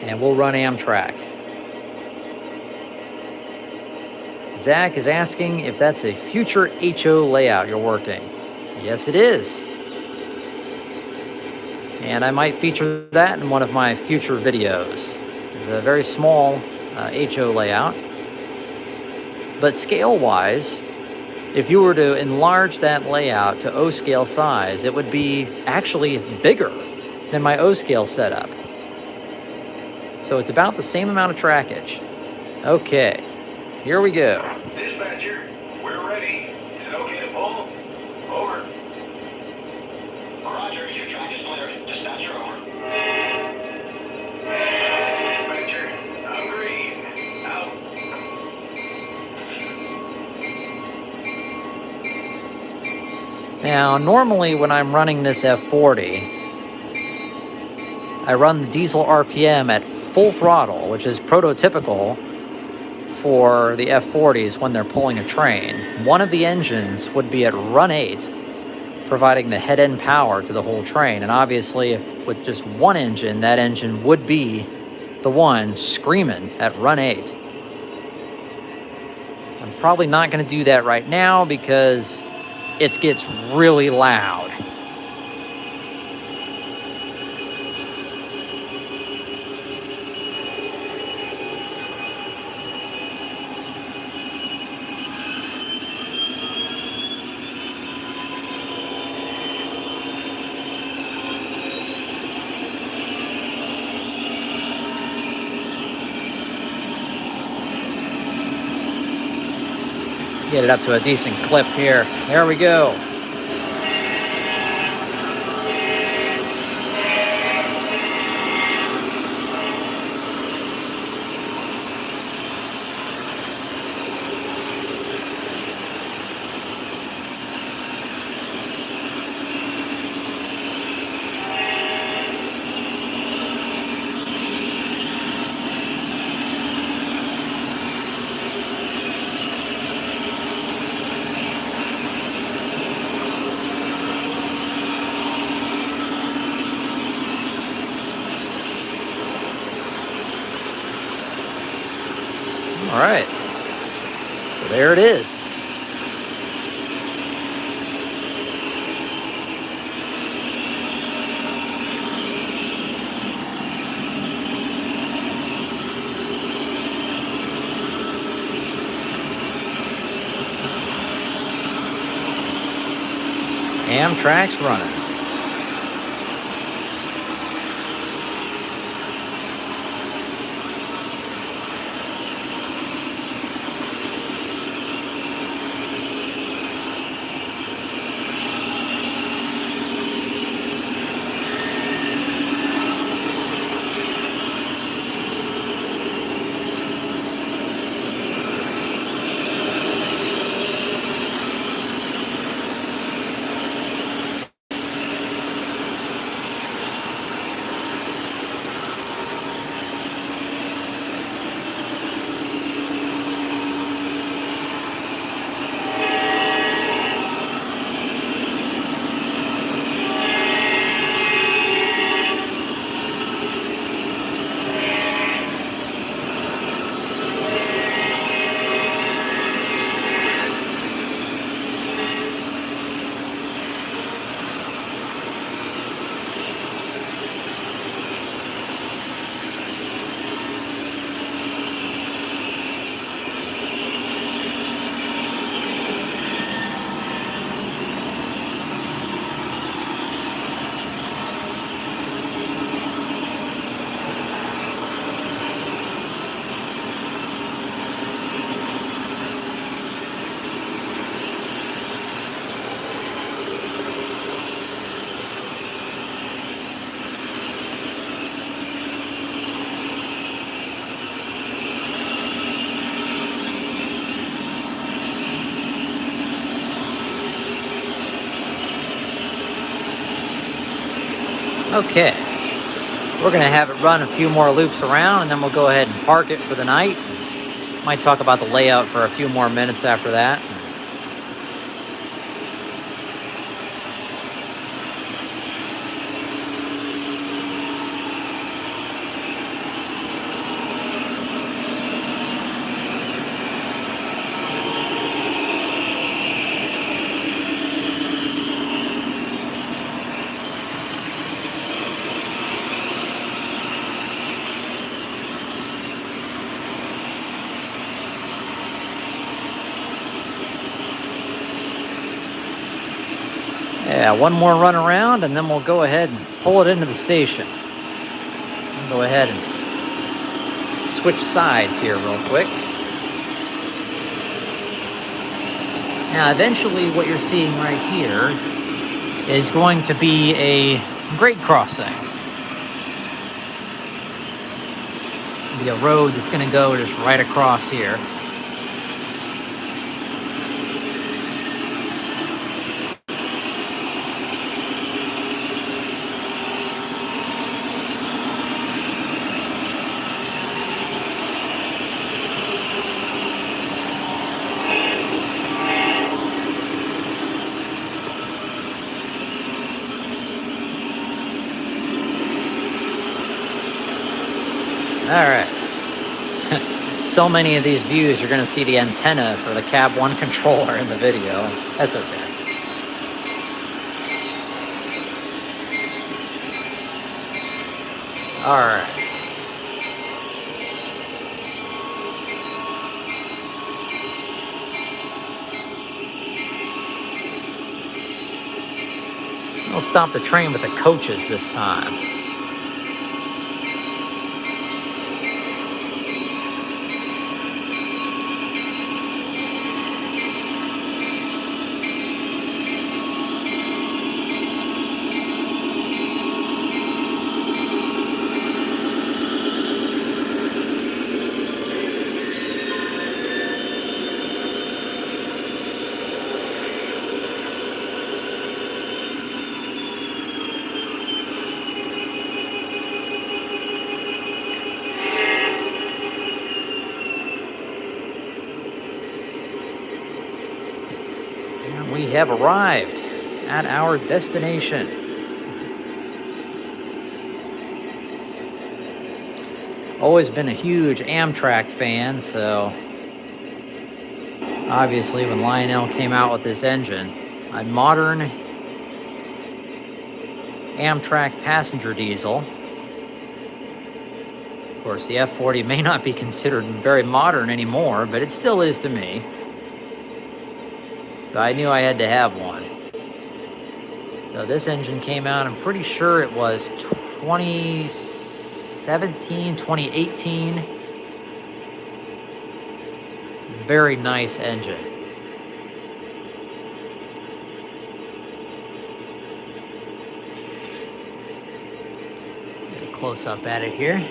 and we'll run Amtrak. Zach is asking if that's a future HO layout you're working. Yes, it is. And I might feature that in one of my future videos. It's a very small HO layout. But scale-wise, if you were to enlarge that layout to O-scale size, it would be actually bigger than my O-scale setup. So it's about the same amount of trackage. Okay, here we go. Dispatcher, we're ready. Is it okay to pull? Over. Roger, your track is clear. Dispatch your over. Dispatcher, agreed. Out. Now, normally when I'm running this F40, I run the diesel RPM at full throttle, which is prototypical for the F40s when they're pulling a train. One of the engines would be at run 8, providing the head-end power to the whole train. And obviously, if with just one engine, that engine would be the one screaming at run 8. I'm probably not going to do that right now because it gets really loud. Get it up to a decent clip here. There we go. All right, so there it is. Amtrak's running. Okay, we're gonna have it run a few more loops around and then we'll go ahead and park it for the night. Might talk about the layout for a few more minutes after that. Yeah, one more run around and then we'll go ahead and pull it into the station. I'll go ahead and switch sides here real quick. Now, eventually what you're seeing right here is going to be a grade crossing. It'll be a road that's going to go just right across here. All right. So many of these views, you're going to see the antenna for the Cab 1 controller in the video. That's okay. All right. We'll stop the train with the coaches this time. We have arrived at our destination. Always been a huge Amtrak fan, so obviously when Lionel came out with this engine, a modern Amtrak passenger diesel. Of course, the F40 may not be considered very modern anymore, but it still is to me. So I knew I had to have one. So this engine came out, I'm pretty sure it was 2017, 2018. Very nice engine. Get a close up at it here.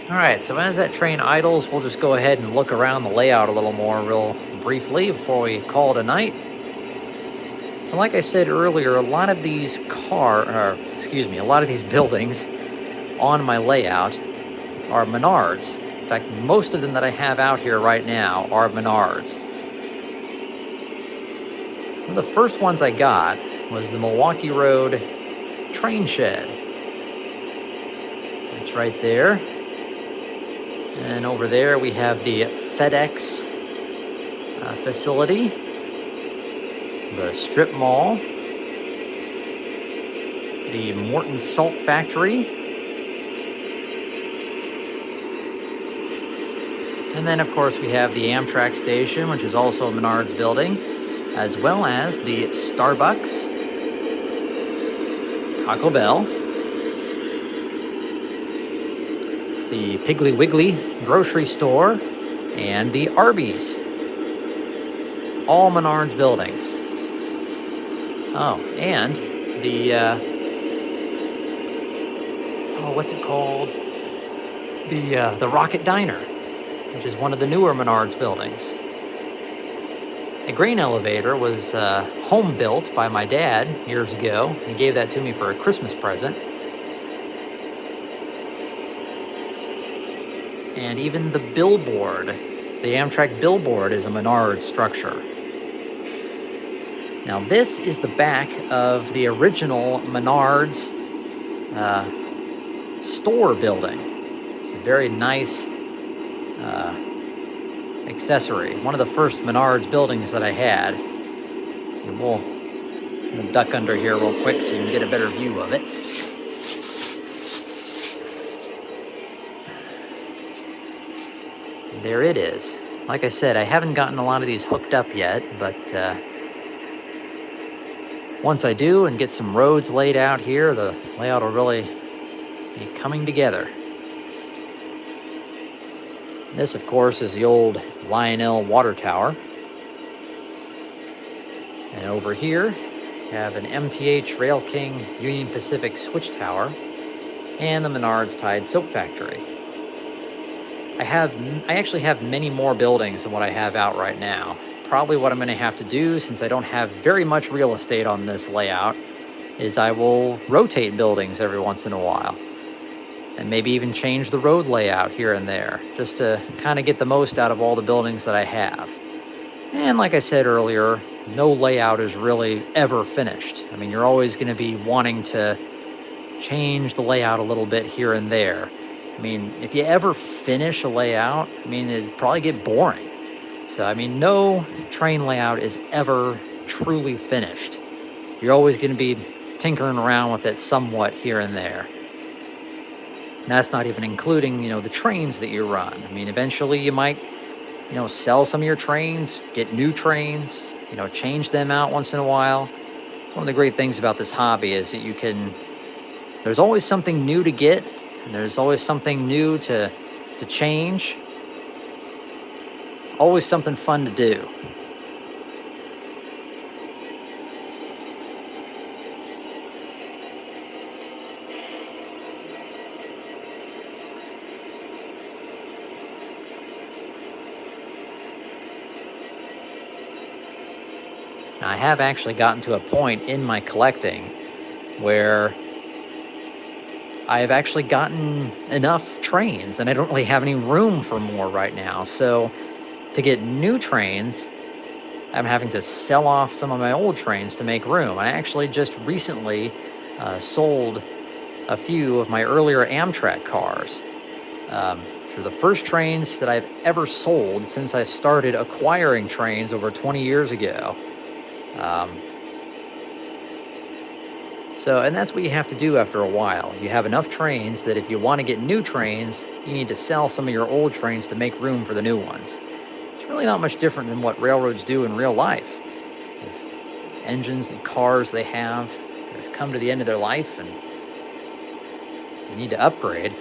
All right, so as that train idles, we'll just go ahead and look around the layout a little more real briefly before we call it a night. So like I said earlier, a lot of these buildings on my layout are Menards. In fact, most of them that I have out here right now are Menards. One of the first ones I got was the Milwaukee Road train shed. It's right there. And over there we have the FedEx facility, the strip mall, the Morton Salt Factory, and then of course we have the Amtrak station, which is also a Menards building, as well as the Starbucks, Taco Bell, the Piggly Wiggly grocery store, and the Arby's. All Menards buildings. Oh, and the, what's it called? The Rocket Diner, which is one of the newer Menards buildings. A grain elevator was home built by my dad years ago. He gave that to me for a Christmas present. And even the billboard, the Amtrak billboard, is a Menards structure. Now this is the back of the original Menards store building. It's a very nice accessory. One of the first Menards buildings that I had. So we'll duck under here real quick so you can get a better view of it. There it is. Like I said, I haven't gotten a lot of these hooked up yet, but once I do and get some roads laid out here, the layout will really be coming together. This, of course, is the old Lionel water tower. And over here, you have an MTH Rail King Union Pacific switch tower and the Menards Tide Soap Factory. I actually have many more buildings than what I have out right now. Probably what I'm going to have to do, since I don't have very much real estate on this layout, is I will rotate buildings every once in a while. And maybe even change the road layout here and there, just to kind of get the most out of all the buildings that I have. And like I said earlier, no layout is really ever finished. I mean, you're always going to be wanting to change the layout a little bit here and there. I mean, if you ever finish a layout, I mean, it'd probably get boring. So, I mean, no train layout is ever truly finished. You're always going to be tinkering around with it somewhat here and there. And that's not even including, the trains that you run. I mean, eventually you might, sell some of your trains, get new trains, change them out once in a while. It's one of the great things about this hobby is that there's always something new to get, and there's always something new to change. Always something fun to do. Now, I have actually gotten to a point in my collecting where I've actually gotten enough trains, and I don't really have any room for more right now. So to get new trains, I'm having to sell off some of my old trains to make room. I actually just recently sold a few of my earlier Amtrak cars. For the first trains that I've ever sold since I started acquiring trains over 20 years ago. And that's what you have to do after a while. You have enough trains that if you want to get new trains, you need to sell some of your old trains to make room for the new ones. It's really not much different than what railroads do in real life. If engines and cars they have come to the end of their life and you need to upgrade,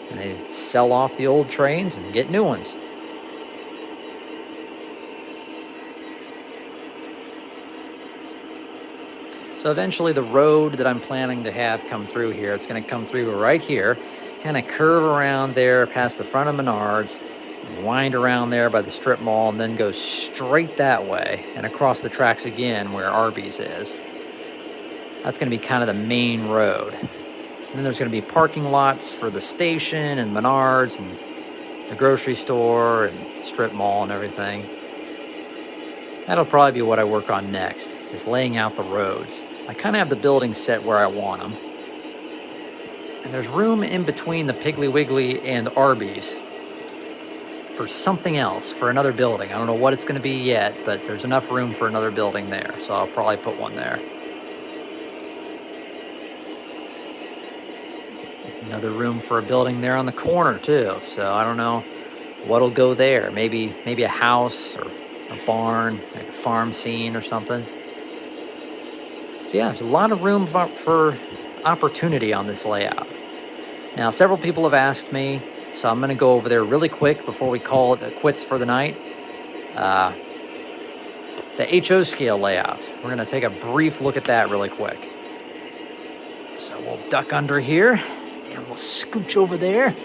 and they sell off the old trains and get new ones. So eventually the road that I'm planning to have come through here, it's going to come through right here, kind of curve around there past the front of Menards, wind around there by the strip mall, and then go straight that way and across the tracks again where Arby's is. That's going to be kind of the main road. And then there's going to be parking lots for the station and Menards and the grocery store and strip mall and everything. That'll probably be what I work on next, is laying out the roads. I kind of have the buildings set where I want them. And there's room in between the Piggly Wiggly and the Arby's for something else, for another building. I don't know what it's going to be yet, but there's enough room for another building there, so I'll probably put one there. Another room for a building there on the corner too, so I don't know what'll go there. Maybe a house or a barn, like a farm scene or something. So yeah, there's a lot of room for opportunity on this layout. Now, several people have asked me, so I'm going to go over there really quick before we call it quits for the night. The HO scale layout. We're going to take a brief look at that really quick. So we'll duck under here and we'll scooch over there.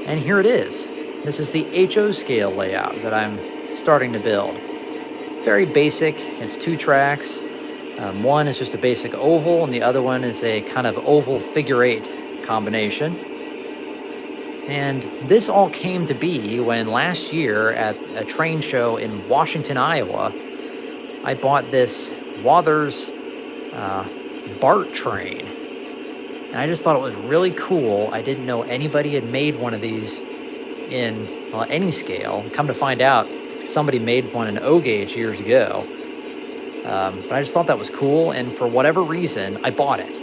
And here it is. This is the HO scale layout that I'm starting to build. Very basic. It's 2 tracks. One is just a basic oval, and the other one is a kind of oval figure 8 combination. And this all came to be when last year at a train show in Washington, Iowa, I bought this Waters BART train. And I just thought it was really cool. I didn't know anybody had made one of these in any scale. Come to find out, somebody made one in O gauge years ago. But I just thought that was cool, and for whatever reason, I bought it.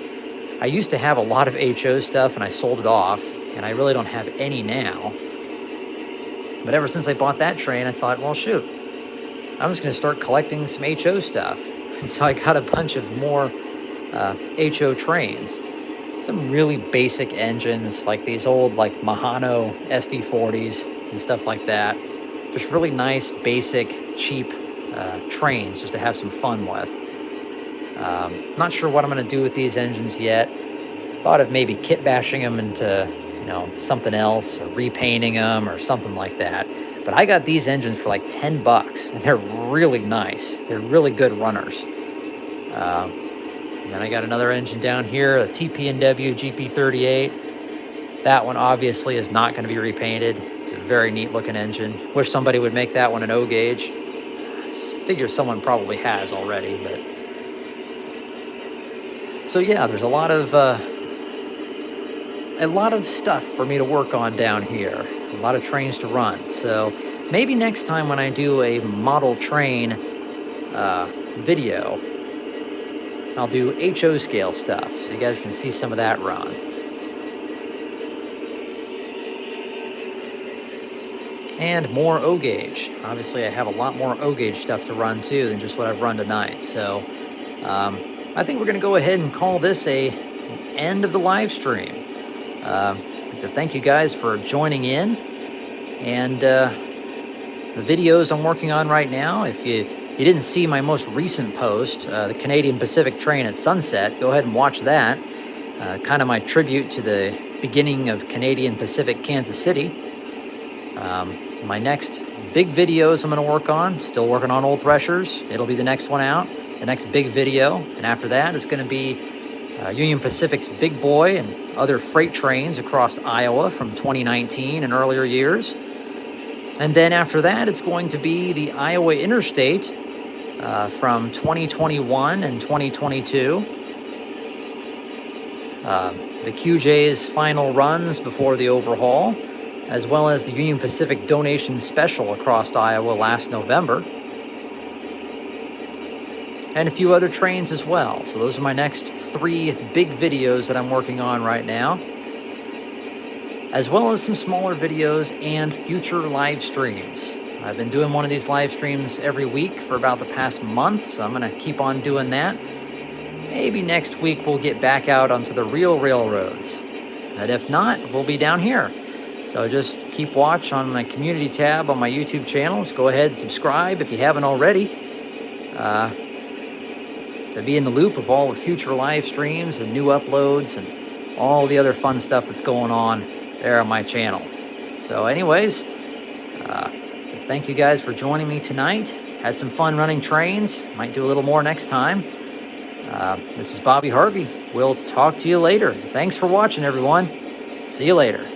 I used to have a lot of HO stuff, and I sold it off, and I really don't have any now. But ever since I bought that train, I thought, well, shoot, I'm just going to start collecting some HO stuff. And so I got a bunch of more HO trains. some really basic engines, like these old like Mahano SD40s and stuff like that. Just really nice, basic, cheap trains just to have some fun with. Not sure what I'm going to do with these engines yet. Thought of maybe kit bashing them into, you know, something else, or repainting them or something like that. But I got these engines for like $10, and they're really nice. They're really good runners. Then I got another engine down here, a TP&W GP38. That one obviously is not going to be repainted. It's a very neat looking engine. Wish somebody would make that one an O gauge. Figure someone probably has already, but so yeah, there's a lot of stuff for me to work on down here. A lot of trains to run. So maybe next time when I do a model train video, I'll do HO scale stuff so you guys can see some of that run. And more O gauge. Obviously, I have a lot more O gauge stuff to run too than just what I've run tonight. So I think we're going to go ahead and call this a end of the live stream. I'd like to thank you guys for joining in, and the videos I'm working on right now. If you didn't see my most recent post, the Canadian Pacific train at sunset, go ahead and watch that. Kind of my tribute to the beginning of Canadian Pacific Kansas City. My next big videos I'm going to work on, still working on Old Threshers. It'll be the next one out, the next big video. And after that, it's going to be Union Pacific's Big Boy and other freight trains across Iowa from 2019 and earlier years. And then after that, it's going to be the Iowa Interstate from 2021 and 2022. The QJ's final runs before the overhaul, as well as the Union Pacific donation special across Iowa last November. And a few other trains as well. So those are my next 3 big videos that I'm working on right now, as well as some smaller videos and future live streams. I've been doing one of these live streams every week for about the past month, so I'm going to keep on doing that. Maybe next week we'll get back out onto the real railroads. And if not, we'll be down here. So just keep watch on my community tab on my YouTube channels. Go ahead and subscribe if you haven't already, to be in the loop of all the future live streams and new uploads and all the other fun stuff that's going on there on my channel. So anyways, to thank you guys for joining me tonight. Had some fun running trains. Might do a little more next time. This is Bobby Harvey. We'll talk to you later. Thanks for watching, everyone. See you later.